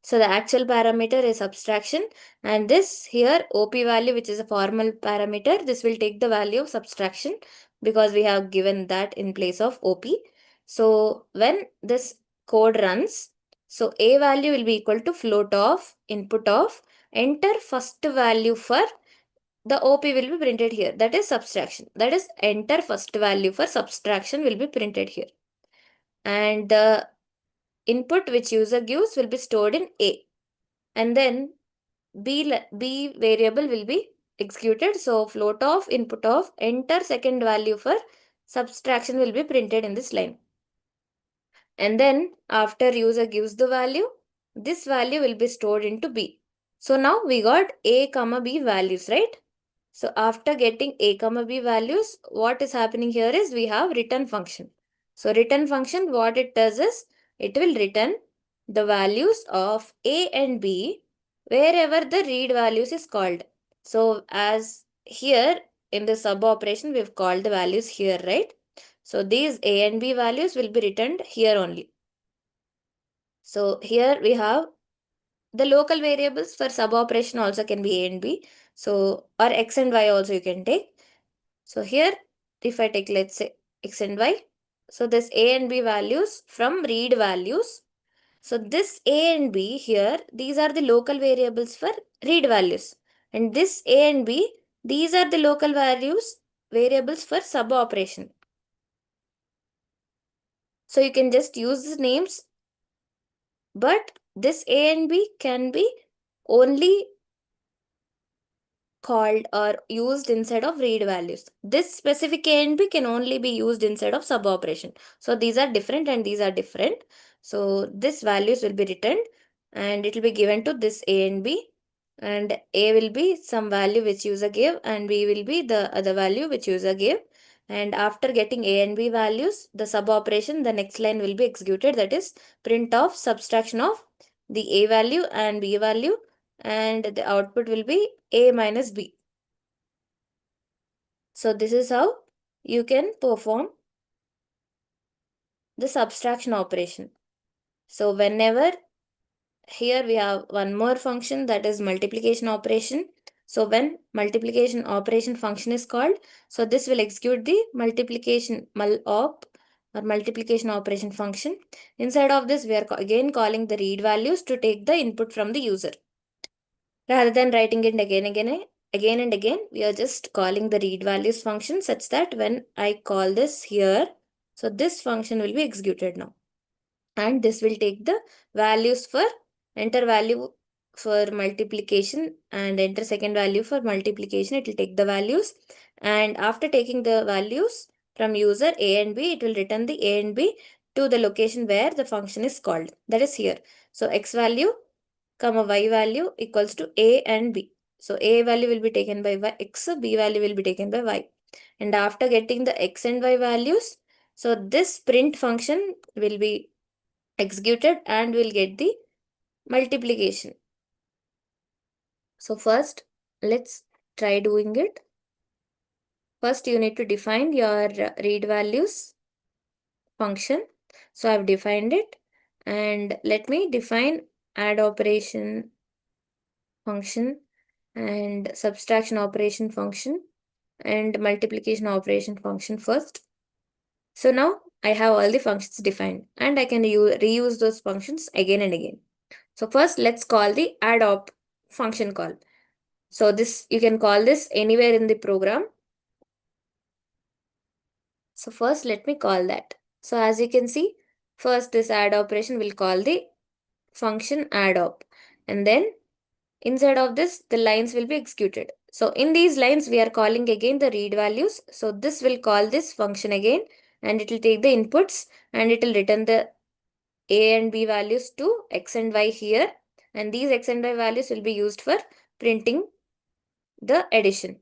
So the actual parameter is subtraction and this here OP value, which is a formal parameter, this will take the value of subtraction because we have given that in place of OP. So when this code runs, so A value will be equal to float of input of enter first value for the OP will be printed here, that is subtraction, that is enter first value for subtraction will be printed here. And the input which user gives will be stored in A. And then B variable will be executed. So float of, input of, enter second value for subtraction will be printed in this line. And then after user gives the value, this value will be stored into B. So now we got A comma B values, right? So after getting A comma B values, what is happening here is we have return function. So return function, what it does is it will return the values of A and B wherever the read values is called. So as here in the sub operation, we've called the values here, right? So these A and B values will be returned here only. So here we have the local variables for sub operation also can be A and B. So or X and Y also you can take. So here if I take, let's say, X and Y. So this A and B values from read values. So this A and B here, these are the local variables for read values. And this A and B, these are the local variables for sub operation. So you can just use the names, but this A and B can be only called or used instead of read values. This specific A and B can only be used instead of sub operation. So these are different and these are different. So this values will be returned and it will be given to this A and B, and A will be some value which user gave and B will be the other value which user gave. And after getting A and B values, the sub operation, the next line will be executed, that is print of subtraction of the A value and B value, and the output will be A minus B. So this is how you can perform the subtraction operation. So whenever here we have one more function, that is multiplication operation. So when multiplication operation function is called, so this will execute the multiplication mul-op or multiplication operation function. Inside of this, we are again calling the read values to take the input from the user. Rather than writing it again and again, we are just calling the read values function such that when I call this here, so this function will be executed now. And this will take the values for enter value for multiplication and enter second value for multiplication. It will take the values, and after taking the values from user A and B, it will return the A and B to the location where the function is called, that is here. So x value comma y value equals to A and B. So A value will be taken by x, B value will be taken by y. And after getting the x and y values, so this print function will be executed and we'll get the multiplication. So first, let's try doing it. First, you need to define your read values function. So I've defined it, and let me define add operation function and subtraction operation function and multiplication operation function first. So now I have all the functions defined and I can reuse those functions again and again. So first let's call the add op function call. So this, you can call this anywhere in the program. So first let me call that. So as you can see, first this add operation will call the function add op, and then inside of this, the lines will be executed. So in these lines, we are calling again the read values. So this will call this function again, and it will take the inputs and it will return the A and B values to X and Y here. And these X and Y values will be used for printing the addition.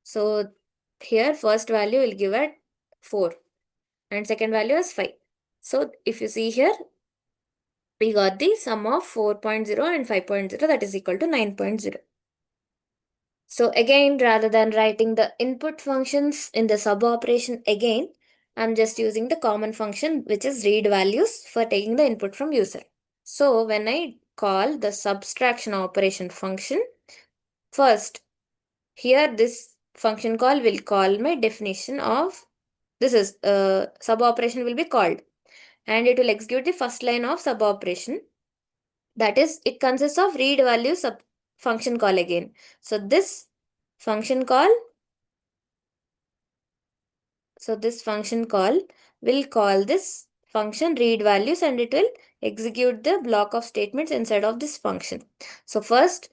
So here first value will give at 4 and second value is 5. So if you see here, we got the sum of 4.0 and 5.0, that is equal to 9.0. So again, rather than writing the input functions in the sub operation again, I'm just using the common function which is read values for taking the input from user. So when I call the subtraction operation function, first here this function call will call my definition of this is sub operation will be called, and it will execute the first line of sub operation. That is, it consists of read value sub function call again. So this function call will call this function read values and it will execute the block of statements inside of this function. So first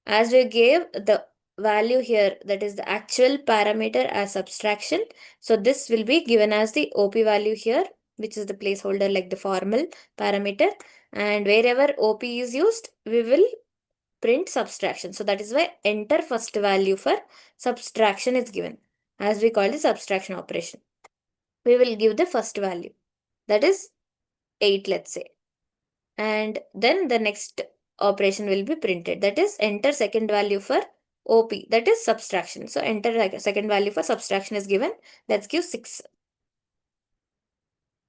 As we gave the value here, that is the actual parameter as subtraction. So this will be given as the OP value here, which is the placeholder like the formal parameter. And wherever OP is used, we will print subtraction. So that is why enter first value for subtraction is given, as we call the subtraction operation. We will give the first value, that is 8, let's say. And then the next operation will be printed, that is enter second value for OP, that is subtraction. So enter second value for subtraction is given. Let's give 6.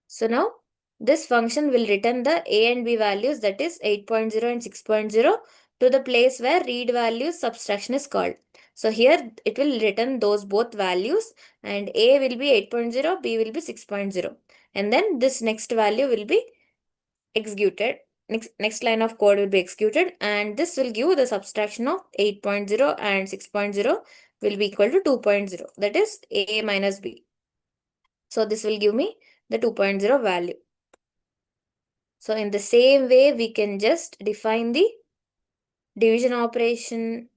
So now this function will return the A and B values, that is 8.0 and 6.0, to the place where read values subtraction is called. So here it will return those both values, and A will be 8.0, B will be 6.0. And then this next value will be executed. Next line of code will be executed, and this will give the subtraction of 8.0 and 6.0 will be equal to 2.0, that is A minus B. So this will give me the 2.0 value. So in the same way, we can just define the division operation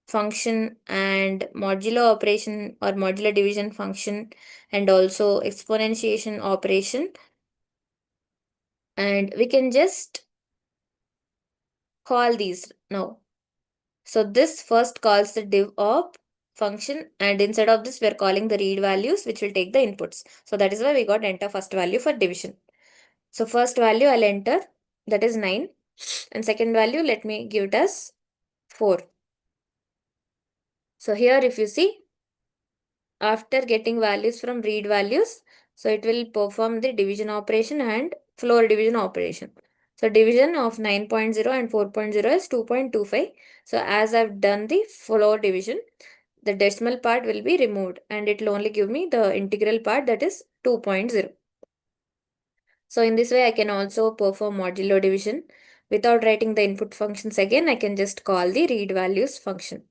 function and modulo operation or modular division function, and also exponentiation operation. And we can just call these now. So this first calls the div op function, and instead of this, we're calling the read values, which will take the inputs. So that is why we got enter first value for division. So first value I'll enter, that is 9. And second value, let me give it as 4. So here if you see, after getting values from read values, so it will perform the division operation and floor division operation. So division of 9.0 and 4.0 is 2.25. So as I've done the floor division, the decimal part will be removed and it will only give me the integral part, that is 2.0. So in this way, I can also perform modulo division. Without writing the input functions again, I can just call the read values function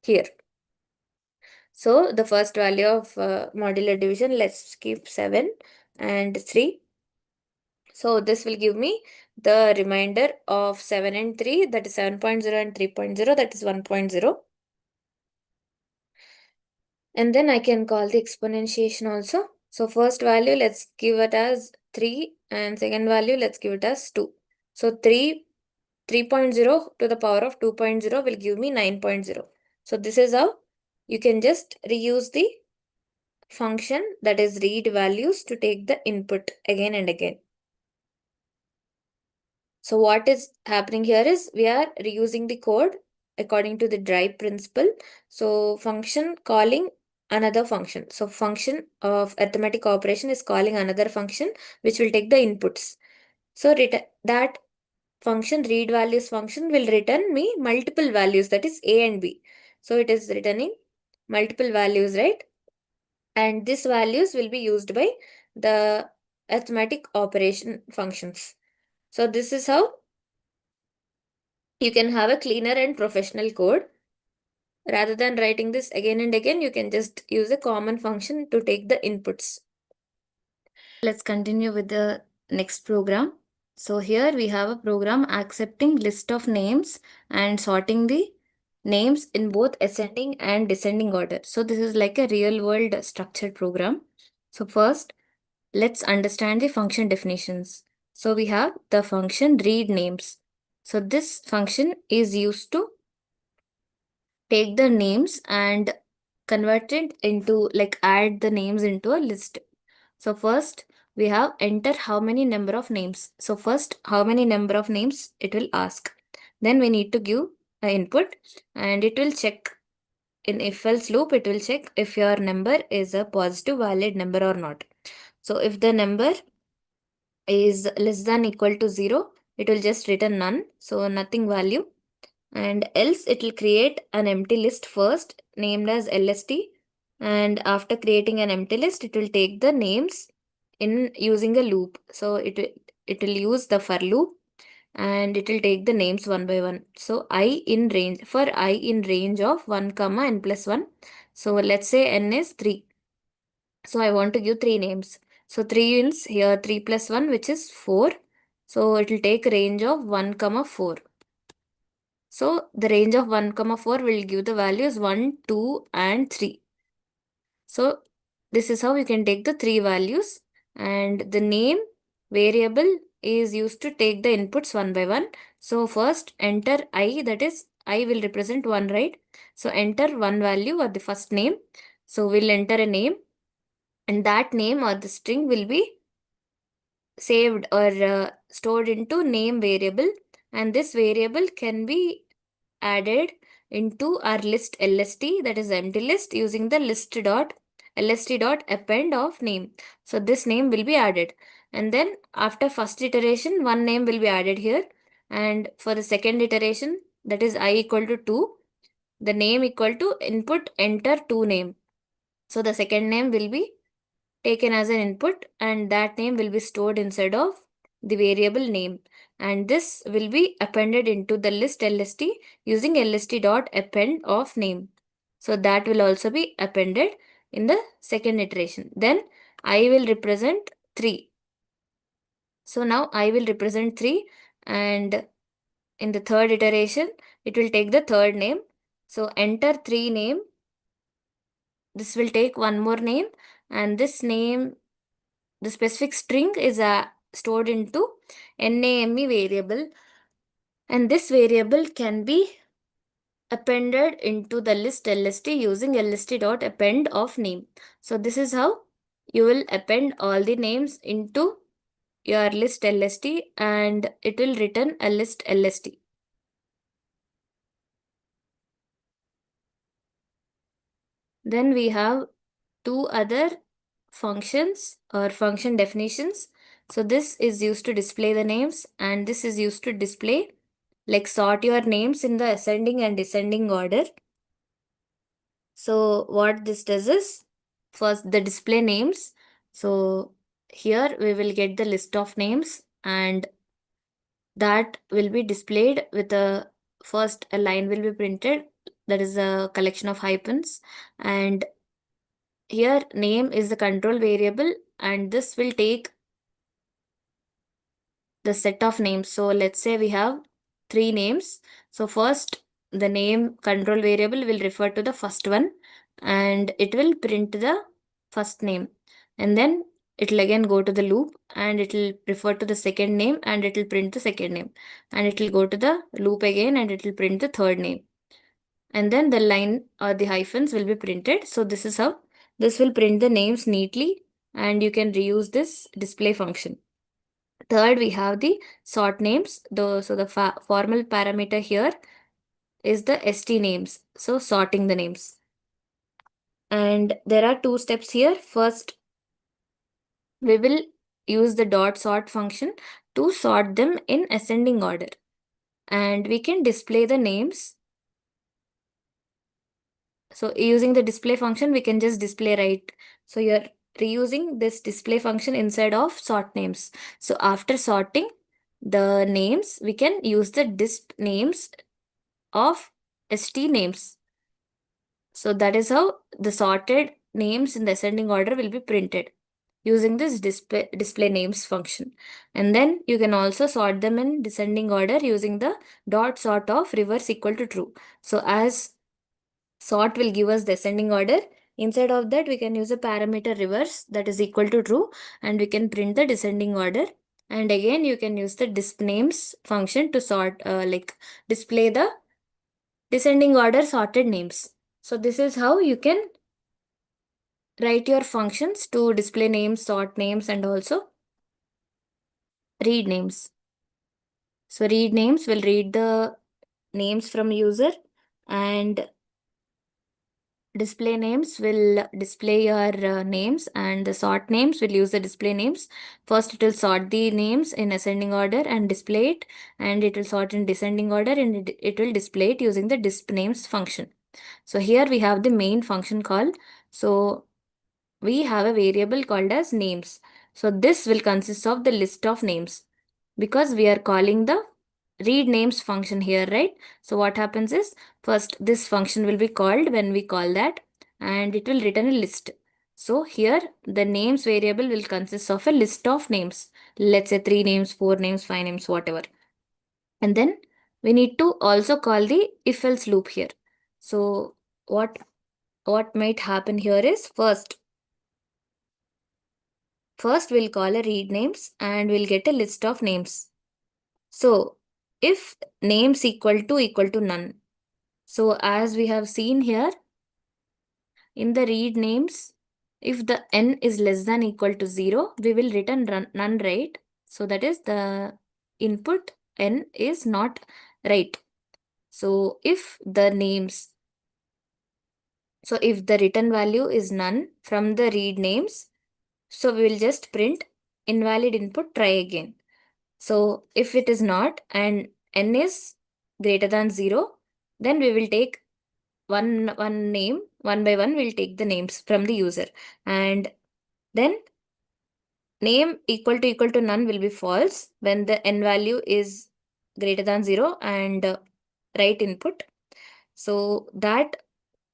here. So the first value of modular division, let's keep 7 and 3. So this will give me the remainder of 7 and 3, that is 7.0 and 3.0, that is 1.0. And then I can call the exponentiation also. So first value, let's give it as 3, and second value, let's give it as 2. So 3.0 to the power of 2.0 will give me 9.0. So this is how you can just reuse the function, that is read values, to take the input again and again. So what is happening here is we are reusing the code according to the drive principle. So function calling another function. So function of arithmetic operation is calling another function which will take the inputs. So that function, read values function, will return me multiple values, that is A and B. So it is returning multiple values, right? And these values will be used by the arithmetic operation functions. So this is how you can have a cleaner and professional code. Rather than writing this again and again, you can just use a common function to take the inputs. Let's continue with the next program. So here we have a program accepting list of names and sorting the names in both ascending and descending order. So this is like a real world structured program. So first, let's understand the function definitions. So we have the function read names. So this function is used to take the names and convert it into, like, add the names into a list. So first we have enter how many number of names. So first, how many number of names it will ask. Then we need to give an input and it will check. In if else loop, it will check if your number is a positive valid number or not. So if the number is less than equal to 0, it will just return none, so nothing value. And else it will create an empty list first named as LST, and after creating an empty list, it will take the names in using a loop. So it will use the for loop and it will take the names one by one. So I in range, for I in range of 1 comma n plus 1. So let's say n is 3. So I want to give 3 names. So 3 is here 3 plus 1, which is 4. So it will take range of 1 comma 4. So the range of 1, 4 will give the values 1, 2, and 3. So this is how you can take the three values, and the name variable is used to take the inputs one by one. So first enter I, that is I will represent 1, right? So enter one value or the first name. So we'll enter a name, and that name or the string will be saved or stored into name variable, and this variable can be added into our list lst, that is empty list, using the list dot append of name. So this name will be added, and then after first iteration one name will be added here, and for the second iteration, that is I equal to 2, the name equal to input enter 2 name. So the second name will be taken as an input, and that name will be stored inside of the variable name, and this will be appended into the list lst using lst dot append of name. So that will also be appended in the second iteration. Then I will represent 3. So now I will represent 3, and in the third iteration it will take the third name. So enter 3 name, this will take one more name, and this name, the specific string is stored into name variable, and this variable can be appended into the list lst using lst dot append of name. So this is how you will append all the names into your list lst, and it will return a list lst. Then we have two other functions or function definitions. So this is used to display the names, and this is used to display, like, sort your names in the ascending and descending order. So what this does is, first the display names. So here we will get the list of names, and that will be displayed with a, first a line will be printed, that is a collection of hyphens, and here name is the control variable, and this will take the set of names. So let's say we have 3 names. So first the name control variable will refer to the first one, and it will print the first name, and then it will again go to the loop, and it will refer to the second name, and it will print the second name, and it will go to the loop again, and it will print the third name, and then the line or the hyphens will be printed. So this is how this will print the names neatly, and you can reuse this display function. Third, we have the sort names. So the formal parameter here is the st names. So sorting the names. And there are two steps here. First, we will use the dot sort function to sort them in ascending order. And we can display the names. So using the display function, we can just display, right? So you're reusing this display function inside of sort names. So after sorting the names, we can use the disp names of st names. So that is how the sorted names in the ascending order will be printed using this display names function. And then you can also sort them in descending order using the dot sort of reverse equal to true. So as sort will give us the ascending order, inside of that we can use a parameter reverse that is equal to true, and we can print the descending order. And again you can use the disp names function to sort display the descending order sorted names. So this is how you can write your functions to display names, sort names, and also read names. So read names will read the names from user, and display names will display your names, and the sort names will use the display names. First it will sort the names in ascending order and display it, and it will sort in descending order, and it will display it using the disp names function. So here we have the main function call. So we have a variable called as names. So this will consist of the list of names, because we are calling the read names function here, right? So what happens is, first this function will be called when we call that, and it will return a list. So here the names variable will consist of a list of names. Let's say 3 names, 4 names, 5 names, whatever. And then We need to also call the if else loop here. So what might happen here is first we'll call a read names and we'll get a list of names. So if names equal to none. So as we have seen here in the read names, if the n is less than equal to 0, we will return none, right? So that is the input n is not right. So if the names, so if the return value is none from the read names, so we will just print invalid input, try again. So if it is not and n is greater than 0, then we will take one name, one by one we'll take the names from the user, and then name equal to none will be false when the n value is greater than 0 and right input. So that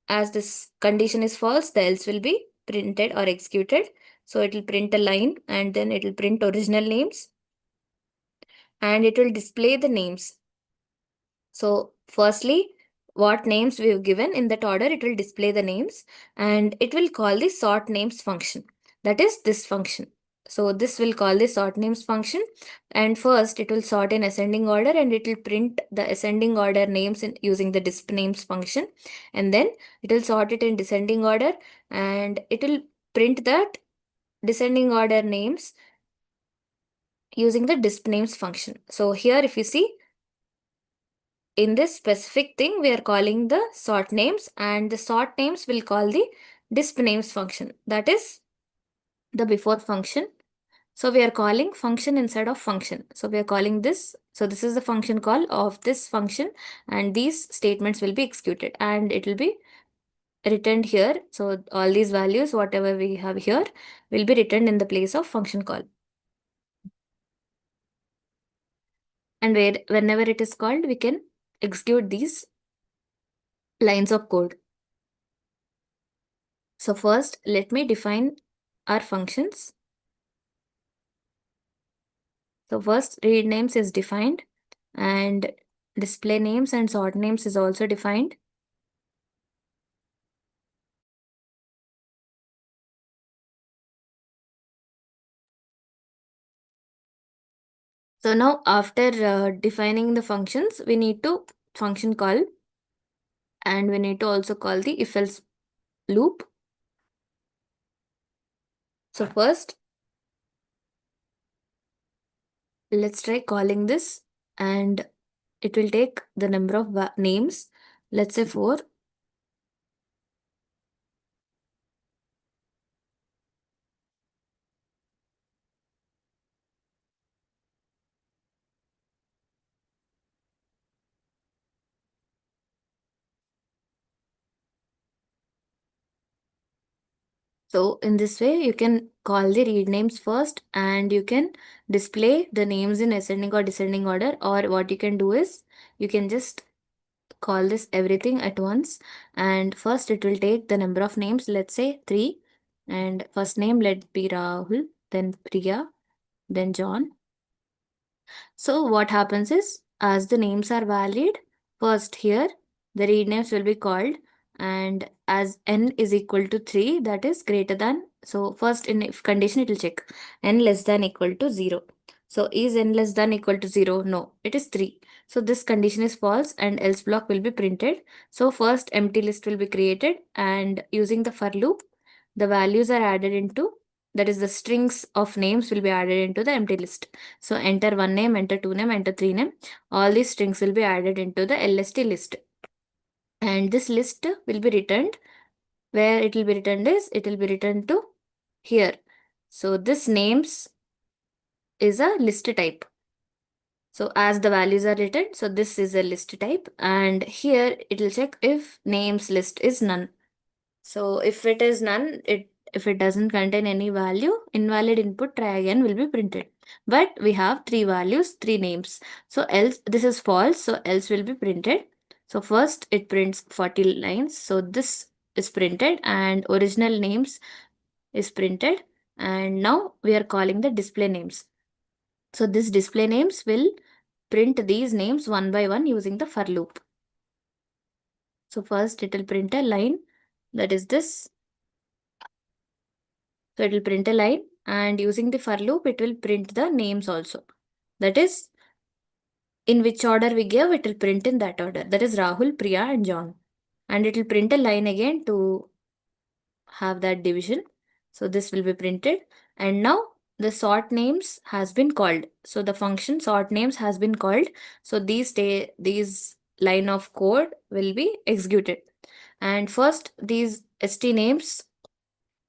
as this condition is false, the else will be printed or executed. So it will print a line and then it will print original names and it will display the names. So firstly, what names we have given in that order, it will display the names and it will call the sort names function. That is this function. So this will call the sort names function, and first it will sort in ascending order and it will print the ascending order names in using the disp names function, and then it will sort it in descending order and it will print that descending order names using the disp names function. So here if you see, in this specific thing, we are calling the sort names and the sort names will call the disp names function. That is the before function. So we are calling function inside of function. So we are calling this. So this is the function call of this function and these statements will be executed and it will be returned here. So all these values, whatever we have here, will be returned in the place of function call. And whenever it is called, we can execute these lines of code. So first, let me define our functions. So first, read names is defined and display names and sort names is also defined. So now after defining the functions, we need to function call and we need to also call the if else loop. So first, let's try calling this and it will take the number of names. Let's say 4. So in this way, you can call the read names first and you can display the names in ascending or descending order, or what you can do is you can just call this everything at once. And first it will take the number of names, let's say 3. And first name let be Rahul, then Priya, then John. So what happens is, as the names are valid, first here the read names will be called, and as n is equal to 3, that is greater than, so first in if condition it will check n less than equal to 0. So is n less than equal to 0? No, it is 3. So this condition is false and else block will be printed. So first empty list will be created and using the for loop, the values are added into, that is the strings of names will be added into the empty list. So enter one name, enter two name, enter three name. All these strings will be added into the LST list. And this list will be returned. Where it will be returned is, it will be returned to here. So this names is a list type. So as the values are written, so this is a list type. And here it will check if names list is none. So if it is none, if it doesn't contain any value, invalid input, try again will be printed. But we have 3 values, 3 names. So else, this is false, so else will be printed. So first it prints 40 lines. So this is printed and original names is printed. And now we are calling the display names. So this display names will print these names one by one using the for loop. So first it will print a line, that is this. So it will print a line, and using the for loop, it will print the names also. That is, in which order we give, it will print in that order. That is Rahul, Priya, and John. And it will print a line again to have that division. So this will be printed. And now the sort names has been called. So the function sort names has been called. So these line of code will be executed. And first these st names.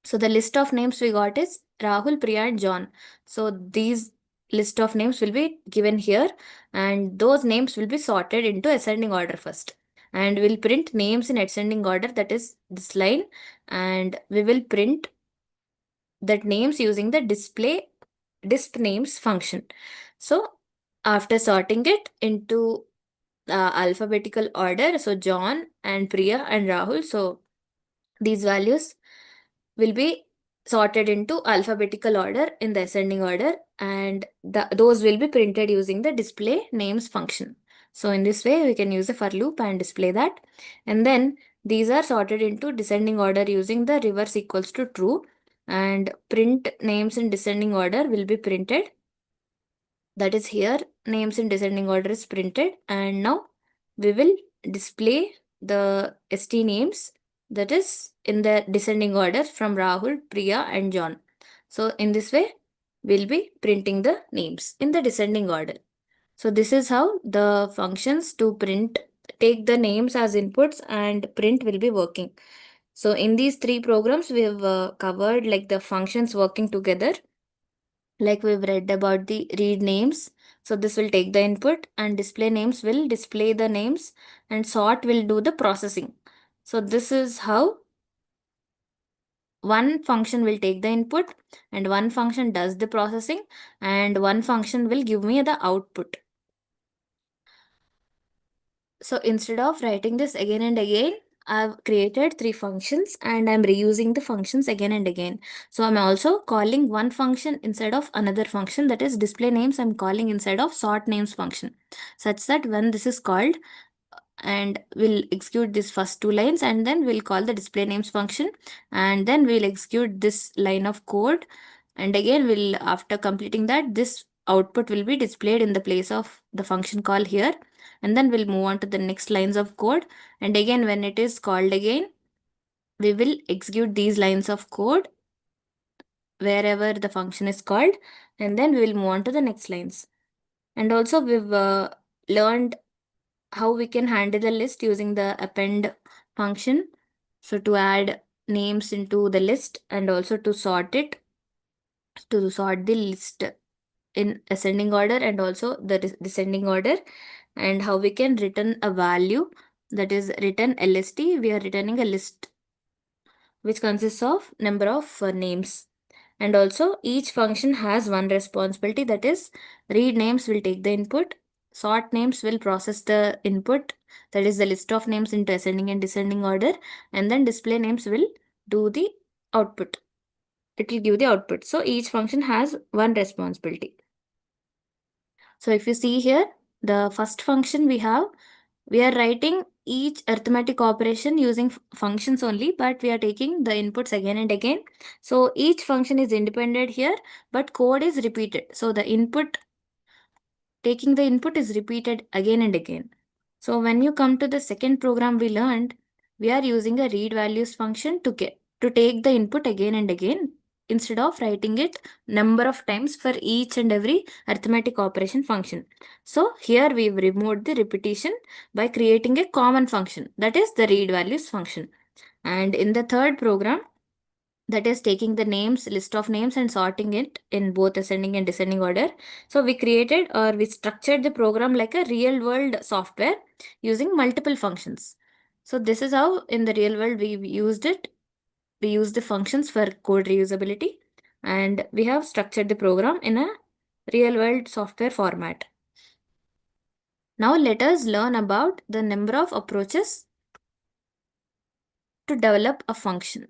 So the list of names we got is Rahul, Priya, and John. So these list of names will be given here, and those names will be sorted into ascending order first. And we'll print names in ascending order, that is this line, and we will print that names using the disp names function. So after sorting it into alphabetical order, so John and Priya and Rahul, so these values will be sorted into alphabetical order in the ascending order, and those will be printed using the display names function. So in this way we can use a for loop and display that, and then these are sorted into descending order using the reverse equals to true, and print names in descending order will be printed. That is, here names in descending order is printed, and now we will display the st names, that is in the descending order from Rahul, Priya, and John. So in this way we'll be printing the names in the descending order. So this is how the functions to print take the names as inputs and print will be working. So in these three programs we have covered like the functions working together, like we've read about the read names. So this will take the input, and display names will display the names, and sort will do the processing. So this is how one function will take the input, and one function does the processing, and one function will give me the output. So instead of writing this again and again, I've created three functions and I'm reusing the functions again and again. So I'm also calling one function instead of another function, that is display names I'm calling inside of sort names function, such that when this is called, and we'll execute this first two lines, and then we'll call the display names function, and then we'll execute this line of code, and again we'll, after completing that, this output will be displayed in the place of the function call here, and then we'll move on to the next lines of code, and again when it is called again, we will execute these lines of code wherever the function is called, and then we will move on to the next lines. And also we've learned how we can handle the list using the append function. So to add names into the list, and also to sort it, to sort the list in ascending order and also the descending order, and how we can return a value, that is return lst. We are returning a list which consists of number of names. And also each function has one responsibility, that is read names will take the input, sort names will process the input, that is the list of names into ascending and descending order, and then display names will do the output. It will give the output. So each function has one responsibility. So if you see here, the first function we have, we are writing each arithmetic operation using functions only, but we are taking the inputs again and again. So each function is independent here, but code is repeated. So the input, taking the input is repeated again and again. So when you come to the second program we learned, we are using a read values function to take the input again and again, instead of writing it number of times for each and every arithmetic operation function. So here we've removed the repetition by creating a common function, that is the read values function. And in the third program, that is taking the names, list of names, and sorting it in both ascending and descending order. So we created, or we structured the program like a real world software using multiple functions. So this is how in the real world we used it. We use the functions for code reusability, and we have structured the program in a real world software format. Now let us learn about the number of approaches to develop a function.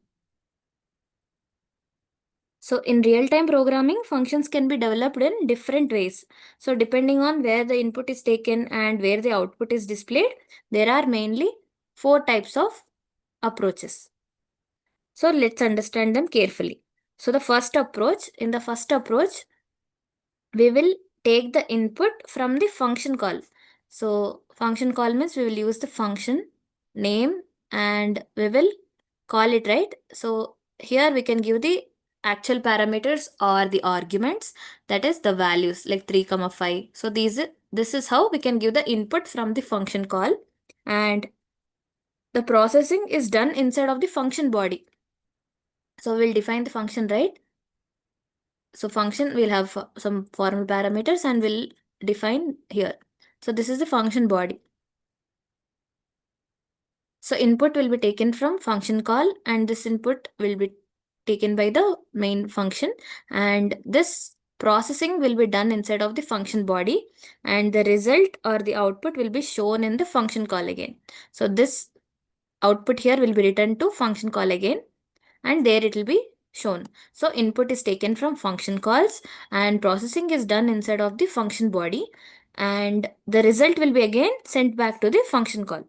So in real-time programming, functions can be developed in different ways. So depending on where the input is taken and where the output is displayed, there are mainly four types of approaches. So let's understand them carefully. So in the first approach, we will take the input from the function call. So function call means we will use the function name and we will call it, right? So here we can give the actual parameters or the arguments, that is the values like 3 comma 5. So this is how we can give the input from the function call, and the processing is done inside of the function body. So we'll define the function, right? So function will have some formal parameters and we'll define here. So this is the function body. So input will be taken from function call and this input will be taken by the main function, and this processing will be done inside of the function body, and the result or the output will be shown in the function call again. So this output here will be returned to function call again, and there it will be shown. So input is taken from function calls and processing is done inside of the function body, and the result will be again sent back to the function call.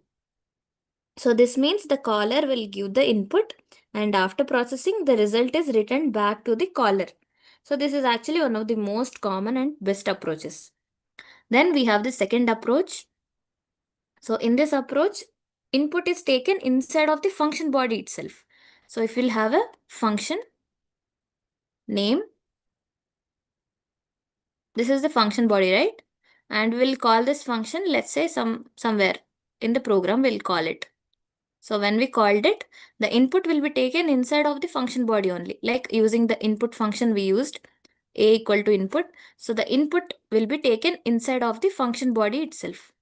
So this means the caller will give the input and after processing the result is returned back to the caller. So this is actually one of the most common and best approaches. Then we have the second approach. So in this approach, input is taken inside of the function body itself. So if we'll have a function name, this is the function body, right? And we'll call this function, let's say somewhere in the program we'll call it. So when we called it, the input will be taken inside of the function body only, like using the input function we used, a equal to input. So the input will be taken inside of the function body itself.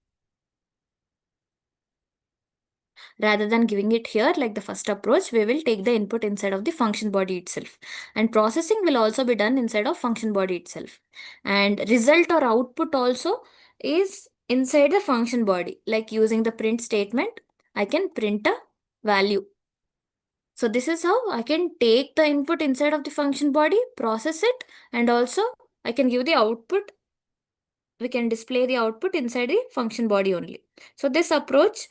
Rather than giving it here like the first approach, we will take the input inside of the function body itself. And processing will also be done inside of function body itself. And result or output also is inside the function body, like using the print statement, I can print a value. So this is how I can take the input inside of the function body, process it, and also I can give the output. We can display the output inside the function body only. So this approach,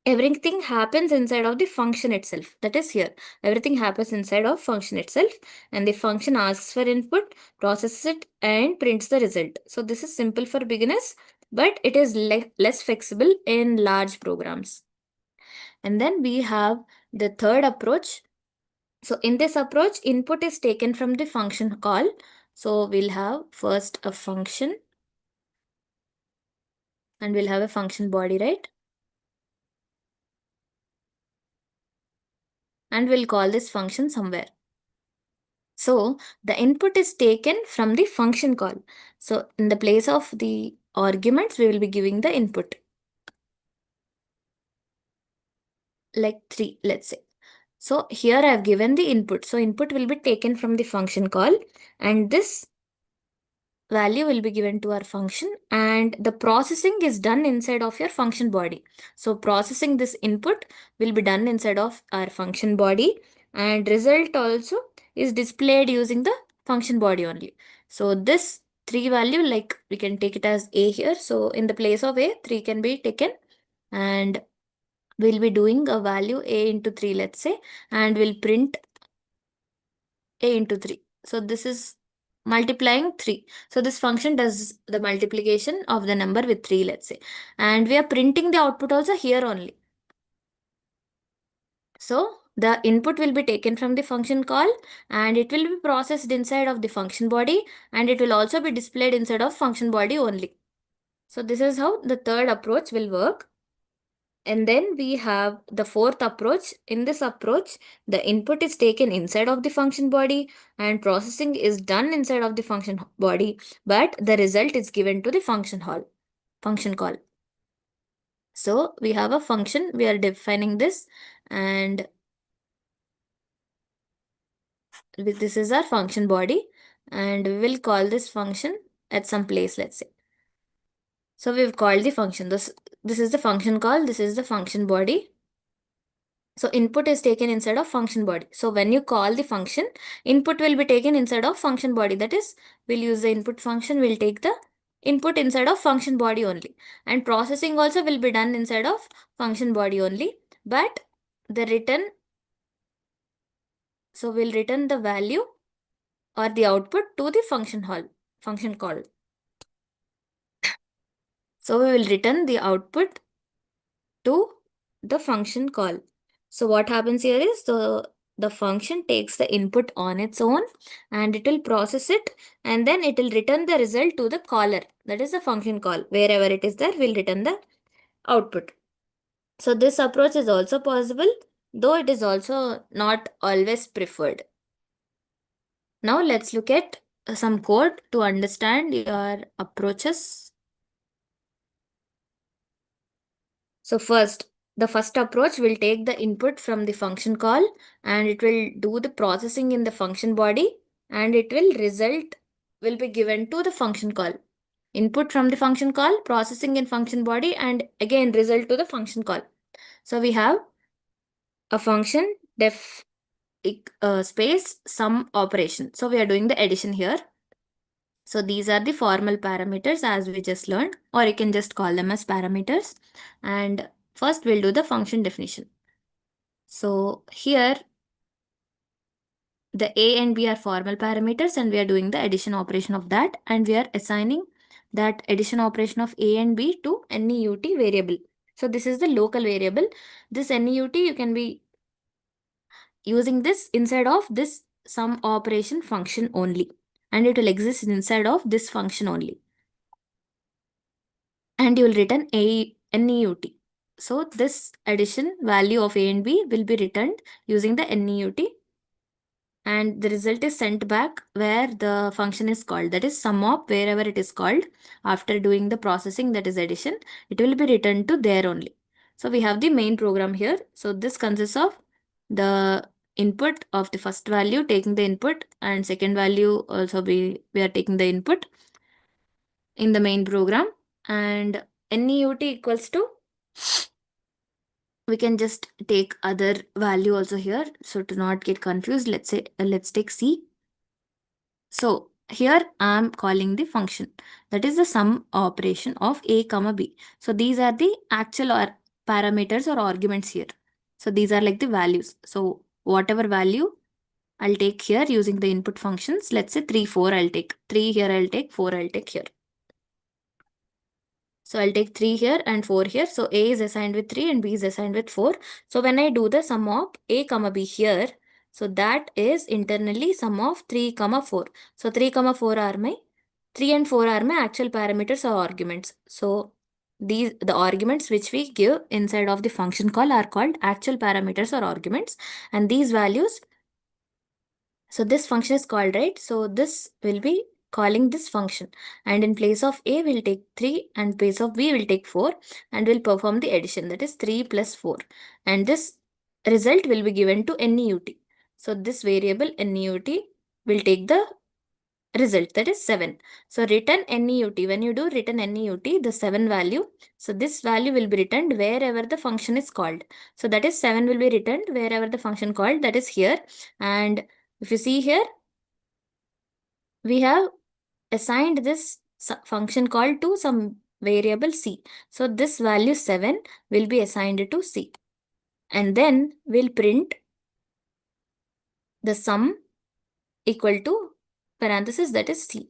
everything happens inside of the function itself. That is here. Everything happens inside of function itself, and the function asks for input, processes it, and prints the result. So this is simple for beginners, but it is less flexible in large programs. And then we have the third approach. So in this approach, input is taken from the function call. So we'll have first a function and we'll have a function body, right? And we'll call this function somewhere. So the input is taken from the function call. So in the place of the arguments, we will be giving the input. Like 3, let's say. So here I have given the input. So input will be taken from the function call, and this value will be given to our function, and the processing is done inside of your function body. So processing this input will be done inside of our function body, and result also is displayed using the function body only. So this 3 value, like we can take it as a here. So in the place of a, 3 can be taken, and we'll be doing a value a into 3, let's say, and we'll print a into 3. So this is multiplying 3. So this function does the multiplication of the number with 3, let's say. And we are printing the output also here only. So the input will be taken from the function call and it will be processed inside of the function body, and it will also be displayed inside of function body only. So this is how the third approach will work. And then we have the fourth approach. In this approach, the input is taken inside of the function body and processing is done inside of the function body, but the result is given to the function call. So we have a function, we are defining this, and this is our function body, and we will call this function at some place, let's say. So we've called the function. This is the function call, this is the function body. So input is taken inside of function body. So when you call the function, input will be taken inside of function body. That is, we'll use the input function, we'll take the input inside of function body only. And processing also will be done inside of function body only. But the return, so we'll return the value or the output to the function call. So we will return the output to the function call. So what happens here is the function takes the input on its own and it will process it, and then it will return the result to the caller. That is the function call. Wherever it is there, we'll return the output. So this approach is also possible, though it is also not always preferred. Now let's look at some code to understand your approaches. So first, the first approach will take the input from the function call and it will do the processing in the function body, and it will be given to the function call. Input from the function call, processing in function body, and again result to the function call. So we have a function def space sum operation. So we are doing the addition here. So these are the formal parameters as we just learned, or you can just call them as parameters. And first we'll do the function definition. So here the a and b are formal parameters and we are doing the addition operation of that, and we are assigning that addition operation of a and b to NEUT variable. So this is the local variable. This NEUT, you can be using this inside of this sum operation function only, and it will exist inside of this function only. And you will return a NEUT. So this addition value of a and b will be returned using the NEUT, and the result is sent back where the function is called. That is sum op, wherever it is called after doing the processing, that is addition, it will be returned to there only. So we have the main program here. So this consists of the input of the first value, taking the input, and second value also we are taking the input in the main program, and NEUT equals to, we can just take other value also here. So to not get confused, let's say let's take C. So here I'm calling the function, that is the sum operation of a comma b. So these are the actual or parameters or arguments here. So these are like the values. So whatever value I'll take here using the input functions, let's say 3, 4, I'll take 3 here, I'll take 4, I'll take here. So I'll take 3 here and 4 here. So A is assigned with 3 and B is assigned with 4. So when I do the sum of A comma B here, so that is internally sum of 3 comma 4. So 3 comma 4 are my 3 and 4 are my actual parameters or arguments. So the arguments which we give inside of the function call are called actual parameters or arguments, and these values, so this function is called, right? So this will be calling this function, and in place of A we'll take 3 and place of B will take 4, and we'll perform the addition, that is 3 plus 4, and this result will be given to NEUT. So this variable NEUT will take the result, that is 7. So return NEUT, when you do return NEUT, the 7 value, so this value will be returned wherever the function is called. So that is 7 will be returned wherever the function called, that is here. And if you see here, we have assigned this function call to some variable C. So this value 7 will be assigned to C. And then we'll print the sum equal to parenthesis, that is C.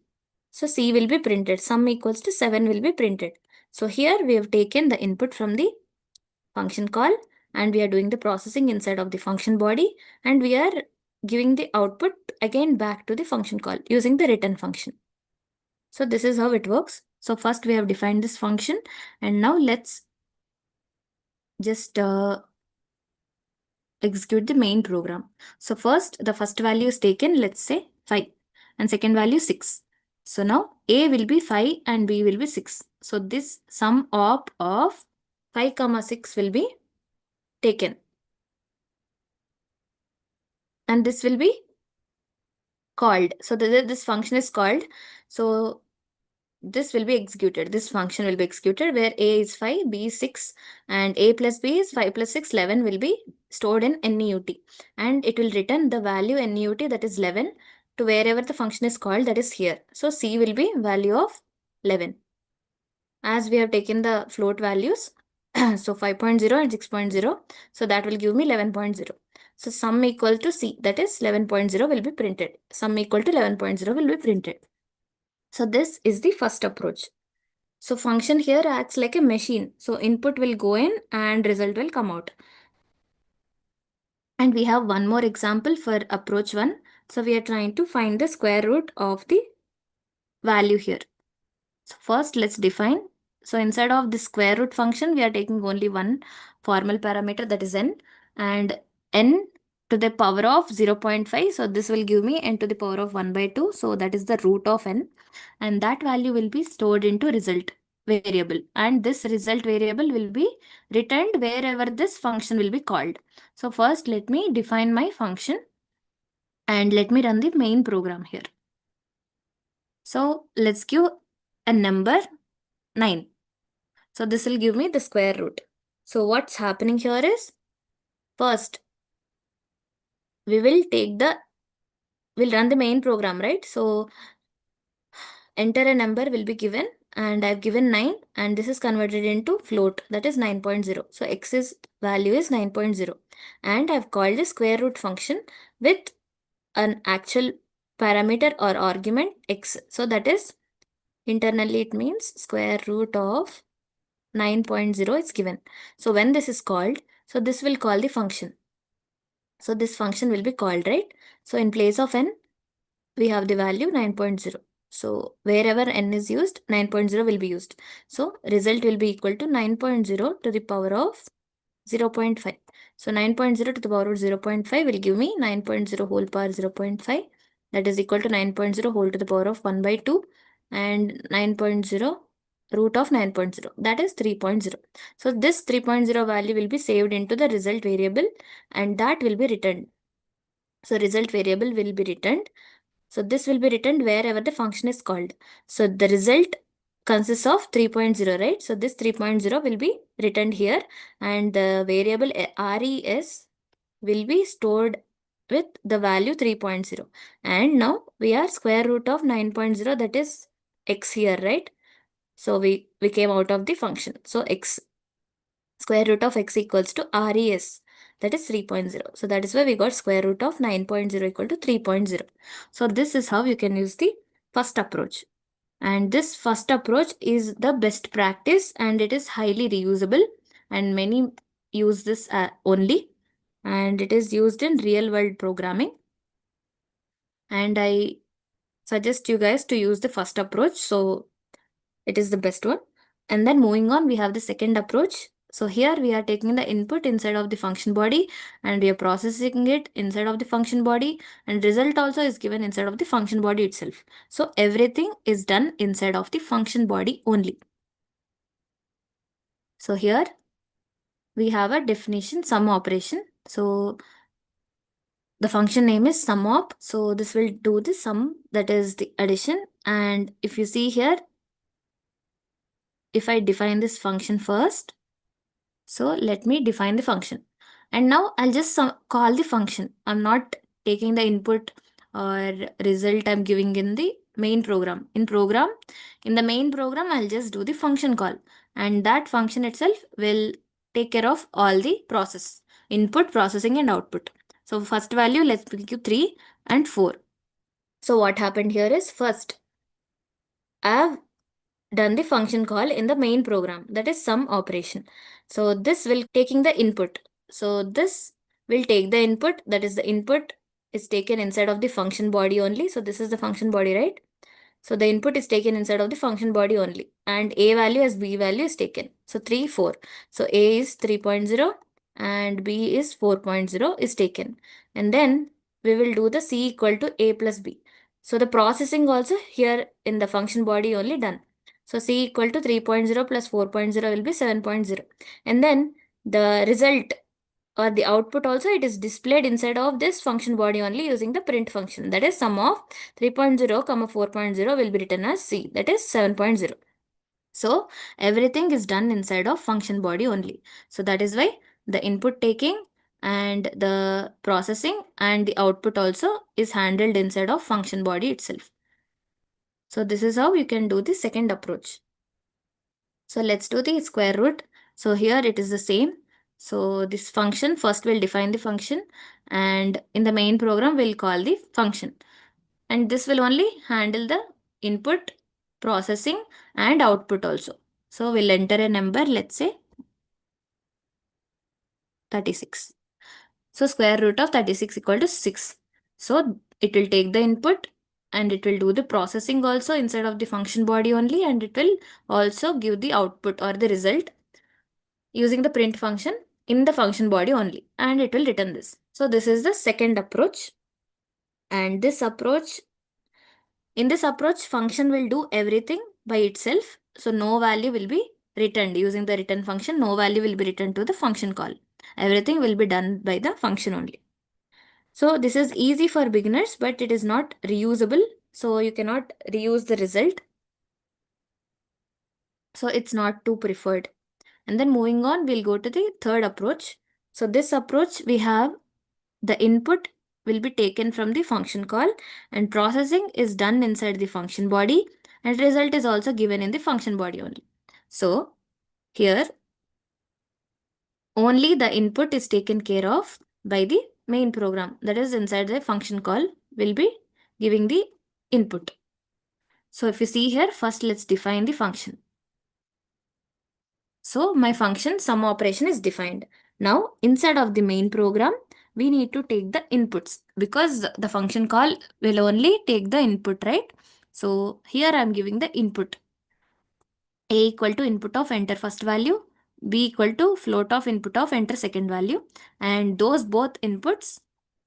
So C will be printed. Sum equals to 7 will be printed. So here we have taken the input from the function call and we are doing the processing inside of the function body, and we are giving the output again back to the function call using the return function. So this is how it works. So first we have defined this function, and now let's just execute the main program. So first, the first value is taken, let's say 5, and second value 6. So now A will be 5 and B will be 6. So this sum op of 5 comma 6 will be taken, and this will be called. So this function is called. So this will be executed. This function will be executed where a is 5, b is 6, and a plus b is 5 plus 6, 11 will be stored in NEUT. And it will return the value NEUT, that is 11, to wherever the function is called, that is here. So C will be value of 11. As we have taken the float values, so 5.0 and 6.0, so that will give me 11.0. So sum equal to C, that is 11.0 will be printed. Sum equal to 11.0 will be printed. So this is the first approach. So function here acts like a machine. So input will go in and result will come out. And we have one more example for approach 1. So we are trying to find the square root of the value here. So first let's define. So inside of the square root function, we are taking only one formal parameter, that is n, and n to the power of 0.5. So this will give me n to the power of 1 by 2. So that is the root of n, and that value will be stored into result variable, and this result variable will be returned wherever this function will be called. So first let me define my function and let me run the main program here. So let's give a number 9. So this will give me the square root. So what's happening here is, first we'll run the main program, right? So enter a number will be given, and I've given 9, and this is converted into float, that is 9.0. So x's value is 9.0, and I've called the square root function with an actual parameter or argument x. So that is, internally it means square root of 9.0 is given. So when this is called, so this will call the function. So this function will be called, right? So in place of n, we have the value 9.0. So wherever n is used, 9.0 will be used. So result will be equal to 9.0 to the power of 0.5. So 9.0 to the power of 0.5 will give me 9.0 whole power 0.5. That is equal to 9.0 whole to the power of 1 by 2, and 9.0 root of 9.0, that is 3.0. So this 3.0 value will be saved into the result variable, and that will be returned. So result variable will be returned. So this will be returned wherever the function is called. So the result consists of 3.0, right? So this 3.0 will be returned here, and the variable res will be stored with the value 3.0. And now we are square root of 9.0, that is x here, right? So we came out of the function. So x, square root of x equals to res, that is 3.0. So that is why we got square root of 9.0 equal to 3.0. So this is how you can use the first approach. And this first approach is the best practice, and it is highly reusable, and many use this only, and it is used in real world programming. And I suggest you guys to use the first approach. So it is the best one. And then moving on, we have the second approach. So here we are taking the input inside of the function body, and we are processing it inside of the function body, and result also is given inside of the function body itself. So everything is done inside of the function body only. So here we have a definition, sum operation. So the function name is sumop. So this will do the sum, that is the addition. And if you see here, if I define this function first, so let me define the function. And now I'll just call the function. I'm not taking the input or result I'm giving in the main program. In the main program, I'll just do the function call. And that function itself will take care of all the process, input, processing, and output. So first value, let's give 3 and 4. So what happened here is, first, I've done the function call in the main program, that is sum operation. So this will taking the input. So this will take the input, that is the input is taken inside of the function body only. So this is the function body, right? So the input is taken inside of the function body only, and a value as b value is taken. So 3, 4. So a is 3.0 and b is 4.0 is taken. And then we will do the c equal to a plus b. So the processing also here in the function body only done. So c equal to 3.0 plus 4.0 will be 7.0. And then the result or the output also, it is displayed inside of this function body only using the print function. That is sum of 3.0 comma 4.0 will be written as C, that is 7.0. So everything is done inside of function body only. So that is why the input taking and the processing and the output also is handled inside of function body itself. So this is how you can do the second approach. So let's do the square root. So here it is the same. So this function, first we'll define the function, and in the main program we'll call the function. And this will only handle the input, processing and output also. So we'll enter a number, let's say 36. So square root of 36 equal to 6. So it will take the input and it will do the processing also inside of the function body only, and it will also give the output or the result using the print function in the function body only, and it will return this. So this is the second approach. And in this approach, function will do everything by itself. So no value will be returned using the return function. No value will be returned to the function call. Everything will be done by the function only. So this is easy for beginners, but it is not reusable. So you cannot reuse the result. So it's not too preferred. And then moving on, we'll go to the third approach. So this approach, we have the input will be taken from the function call, and processing is done inside the function body, and result is also given in the function body only. So here only the input is taken care of by the main program, that is inside the function call will be giving the input. So if you see here, first let's define the function. So my function sum operation is defined. Now inside of the main program, we need to take the inputs because the function call will only take the input, right? So here I'm giving the input. A equal to input of enter first value, B equal to float of input of enter second value, and those both inputs,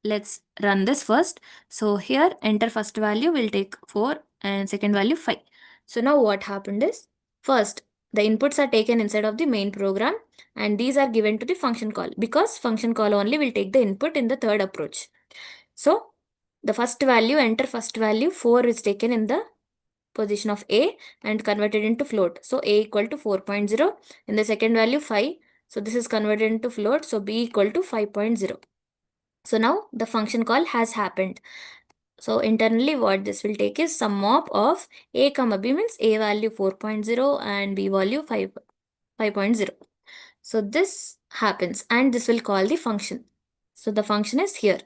let's run this first. So here enter first value will take 4 and second value 5. So now what happened is, first the inputs are taken inside of the main program and these are given to the function call because function call only will take the input in the third approach. So the first value, enter first value 4 is taken in the position of A and converted into float. So A equal to 4.0, in the second value 5. So this is converted into float. So B equal to 5.0. So now the function call has happened. So internally what this will take is sum of A comma B means A value 4.0 and B value 5.0. So this happens and this will call the function. So the function is here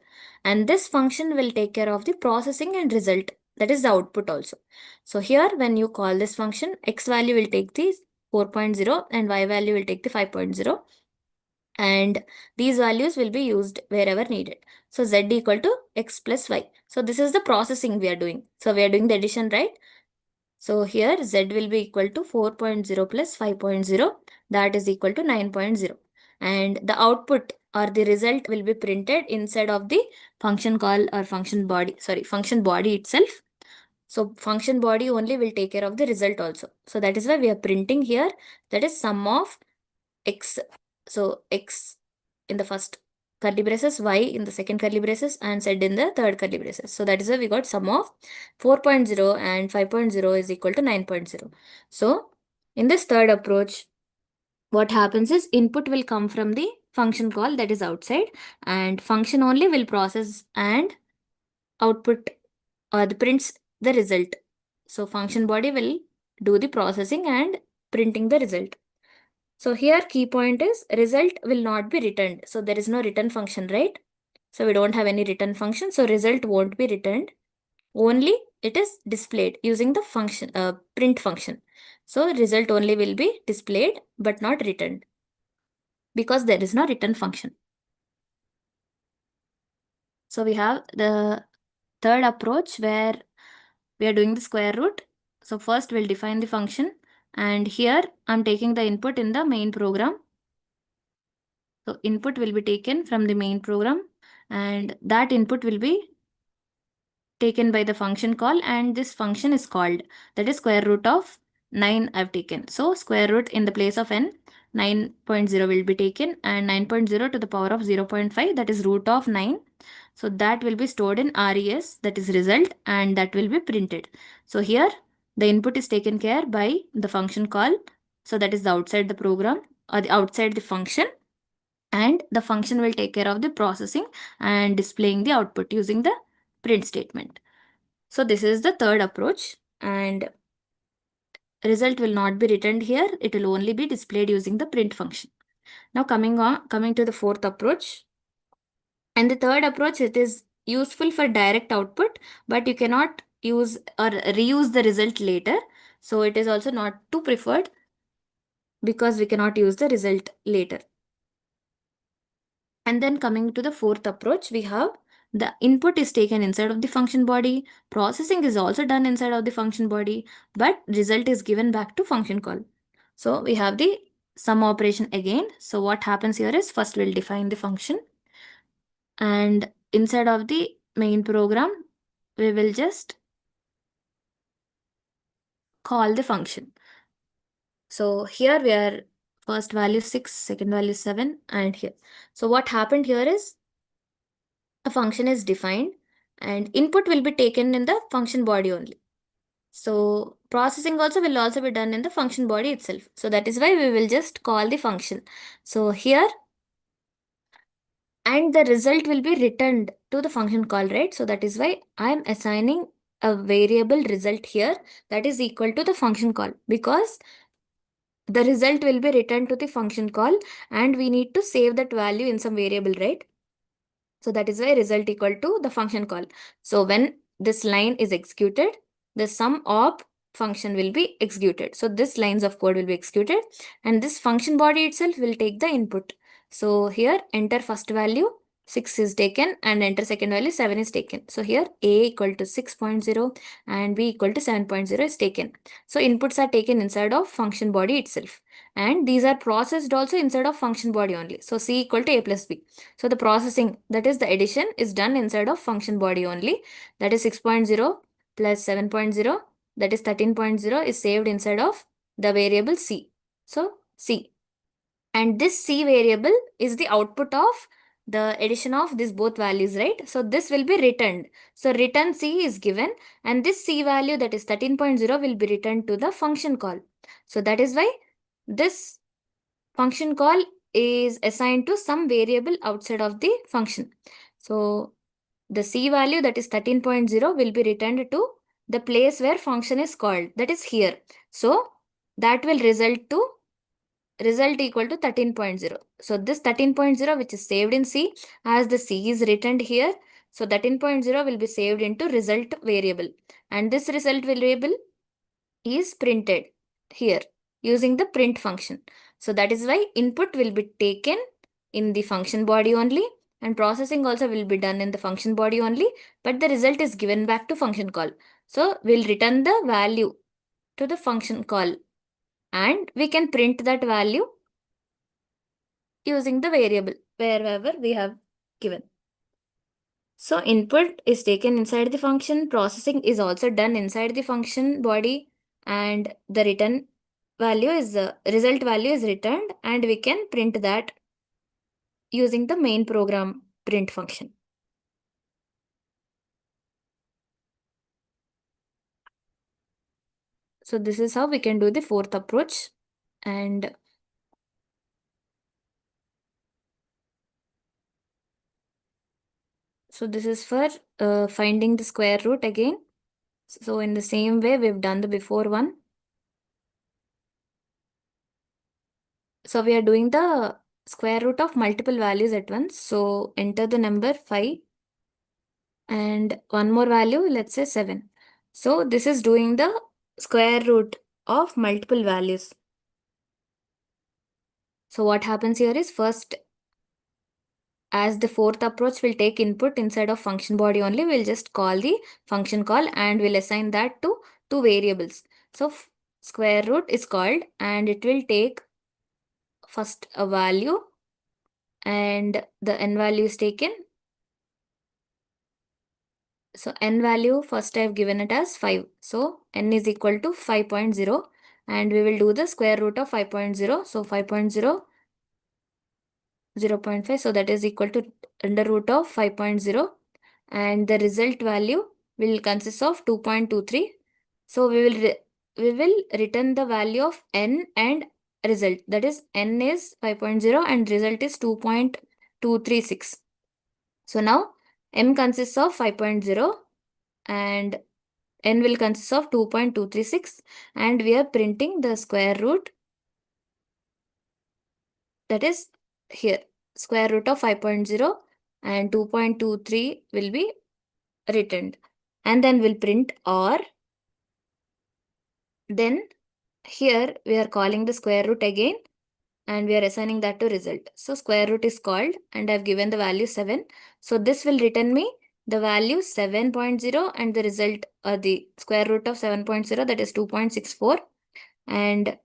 and this function will take care of the processing and result, that is the output also. So here when you call this function, x value will take the 4.0 and y value will take the 5.0 and these values will be used wherever needed. So z equal to x plus y. So this is the processing we are doing. So we are doing the addition, right? So here z will be equal to 4.0 plus 5.0, that is equal to 9.0. And the output or the result will be printed inside of the function call or function body itself. So function body only will take care of the result also. So that is why we are printing here, that is sum of x. So x in the first curly braces, y in the second curly braces and z in the third curly braces. So that is why we got sum of 4.0 and 5.0 is equal to 9.0. So in this third approach, what happens is input will come from the function call that is outside and function only will process and output or the prints the result. So function body will do the processing and printing the result. So here key point is result will not be returned. So there is no return function, right? So we don't have any return function. So result won't be returned. Only it is displayed using the function print function. So result only will be displayed but not returned because there is no return function. So we have the third approach where we are doing the square root. So first we'll define the function and here I'm taking the input in the main program. So input will be taken from the main program and that input will be taken by the function call and this function is called, that is square root of 9 I've taken. So square root in the place of n, 9.0 will be taken, and 9.0 to the power of 0.5, that is root of 9. So that will be stored in res, that is result, and that will be printed. So here the input is taken care by the function call. So that is the outside the program or the outside the function, and the function will take care of the processing and displaying the output using the print statement. So this is the third approach, and result will not be returned here. It will only be displayed using the print function. Now coming to the fourth approach. And the third approach, it is useful for direct output, but you cannot use or reuse the result later. So it is also not too preferred because we cannot use the result later. And then coming to the fourth approach, we have the input is taken inside of the function body, processing is also done inside of the function body, but result is given back to function call. So we have the sum operation again. So what happens here is first we'll define the function, and inside of the main program, we will just call the function. So here we are first value 6, second value 7, and here. So what happened here is a function is defined and input will be taken in the function body only. So processing also will also be done in the function body itself. So that is why we will just call the function. So here, and the result will be returned to the function call, right? So that is why I am assigning a variable result here that is equal to the function call, because the result will be returned to the function call and we need to save that value in some variable, right? So that is why result equal to the function call. So when this line is executed, the sum op function will be executed. So this lines of code will be executed and this function body itself will take the input. So here enter first value 6 is taken and enter second value 7 is taken. So here a equal to 6.0 and b equal to 7.0 is taken. So inputs are taken inside of function body itself, and these are processed also inside of function body only. So c equal to a plus b. So the processing, that is the addition, is done inside of function body only. That is 6.0 plus 7.0, that is 13.0 is saved inside of the variable c. So c. And this c variable is the output of the addition of these both values, right? So this will be returned. So return c is given and this c value, that is 13.0, will be returned to the function call. So that is why this function call is assigned to some variable outside of the function. So the c value, that is 13.0, will be returned to the place where function is called, that is here. So that will result equal to 13.0. So this 13.0 which is saved in c, as the c is returned here, so 13.0 will be saved into result variable, and this result variable is printed here using the print function. So that is why input will be taken in the function body only and processing also will be done in the function body only, but the result is given back to function call. So we'll return the value to the function call and we can print that value using the variable wherever we have given. So input is taken inside the function, processing is also done inside the function body, and the return value is the result value is returned and we can print that using the main program print function. So this is how we can do the fourth approach. And so this is for finding the square root again. So in the same way we've done the before one. So we are doing the square root of multiple values at once. So enter the number 5 and one more value, let's say 7. So this is doing the square root of multiple values. So what happens here is first, as the fourth approach will take input inside of function body only, we'll just call the function call and we'll assign that to two variables. So square root is called and it will take first a value and the n value is taken. So n value first I have given it as 5. So n is equal to 5.0 and we will do the square root of 5.0. So 5.0, 0.5. So that is equal to under root of 5.0, and the result value will consist of 2.23. So we will return the value of n and result. That is n is 5.0 and result is 2.236. So now m consists of 5.0 and n will consist of 2.236, and we are printing the square root, that is here square root of 5.0 and 2.23 will be returned, and then we'll print or. Then here we are calling the square root again and we are assigning that to result. So square root is called and I've given the value 7. So this will return me the value 7.0 and the result, the square root of 7.0, that is 2.64. And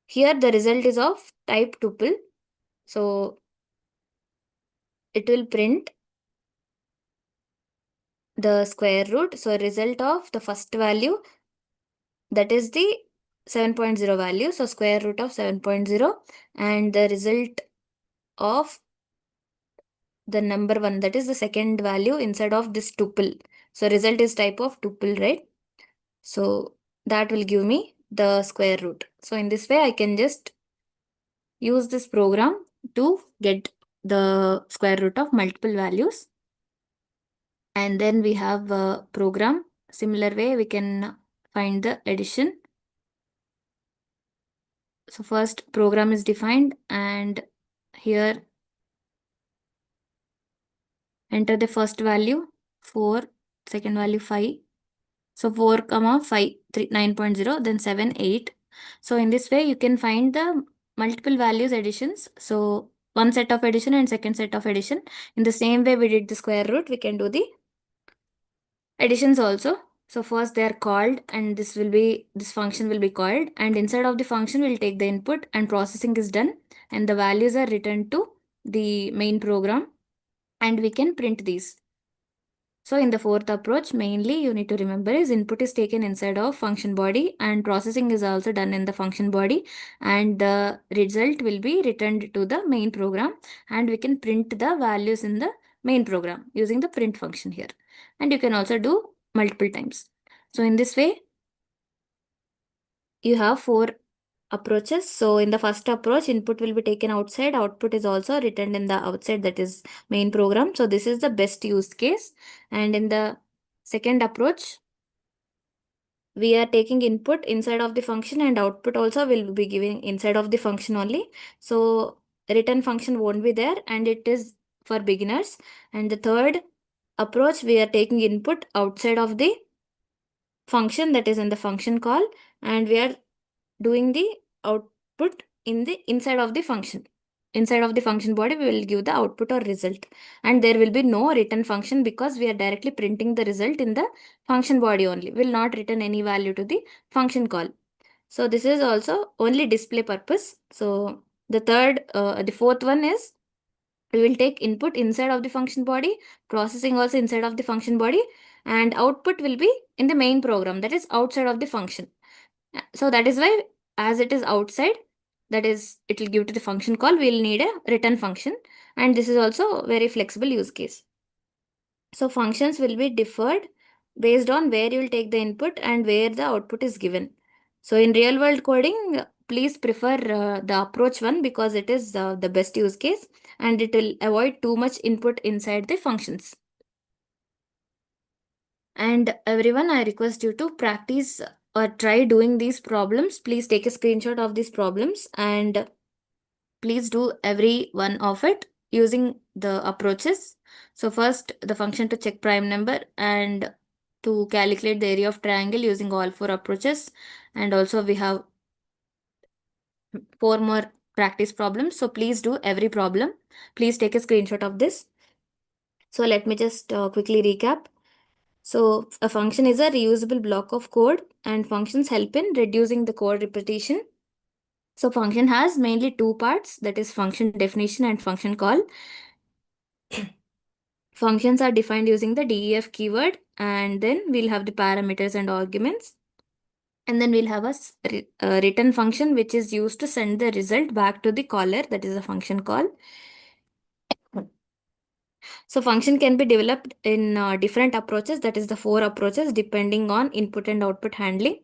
here the result is of type tuple. So it will print the square root. So result of the first value, that is the 7.0 value. So square root of 7.0 and the result of the number 1, that is the second value inside of this tuple. So result is type of tuple, right? So that will give me the square root. So in this way, I can just use this program to get the square root of multiple values. And then we have a program. Similar way, we can find the addition. So first program is defined and here enter the first value 4, second value 5. So 4, 5, 3, 9.0, then 7, 8. So in this way, you can find the multiple values additions. So one set of addition and second set of addition. In the same way we did the square root, we can do the additions also. So first they are called and this function will be called, and inside of the function we'll take the input and processing is done and the values are returned to the main program and we can print these. So in the fourth approach, mainly you need to remember is input is taken inside of function body and processing is also done in the function body, and the result will be returned to the main program and we can print the values in the main program using the print function here. And you can also do multiple times. So in this way, you have 4 approaches. So in the first approach, input will be taken outside, output is also returned in the outside, that is main program. So this is the best use case. And in the second approach, we are taking input inside of the function and output also will be giving inside of the function only. So return function won't be there and it is for beginners. And the third approach, we are taking input outside of the function, that is in the function call, and we are doing the output in the inside of the function. Inside of the function body, we will give the output or result. And there will be no return function because we are directly printing the result in the function body only. We will not return any value to the function call. So this is also only display purpose. So the fourth one is we will take input inside of the function body, processing also inside of the function body, and output will be in the main program, that is outside of the function. So that is why as it is outside, that is it will give to the function call, we will need a return function, and this is also very flexible use case. So functions will be deferred based on where you will take the input and where the output is given. So in real world coding, please prefer the approach one because it is the best use case and it will avoid too much input inside the functions. And everyone, I request you to practice or try doing these problems. Please take a screenshot of these problems and please do every one of it using the approaches. So first, the function to check prime number and to calculate the area of triangle using all 4 approaches. And also we have 4 more practice problems. So please do every problem. Please take a screenshot of this. So let me just quickly recap. So a function is a reusable block of code and functions help in reducing the code repetition. So function has mainly 2 parts, that is function definition and function call. Functions are defined using the def keyword and then we'll have the parameters and arguments. And then we'll have a return function which is used to send the result back to the caller. That is a function call. So function can be developed in different approaches. That is the four approaches depending on input and output handling.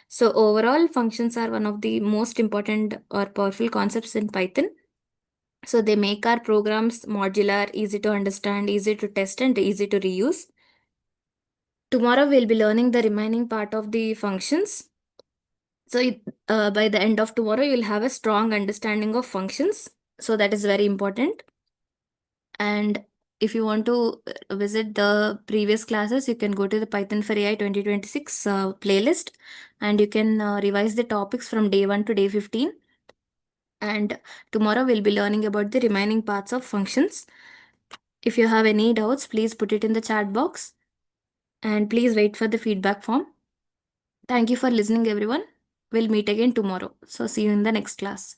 So overall, functions are one of the most important or powerful concepts in Python. So they make our programs modular, easy to understand, easy to test, and easy to reuse. Tomorrow we'll be learning the remaining part of the functions. So by the end of tomorrow, you'll have a strong understanding of functions. So that is very important. And if you want to visit the previous classes, you can go to the Python for AI 2026 playlist, and you can revise the topics from day 1 to day 15. And tomorrow we'll be learning about the remaining parts of functions. If you have any doubts, please put it in the chat box, and please wait for the feedback form. Thank you for listening, everyone. We'll meet again tomorrow. So see you in the next class.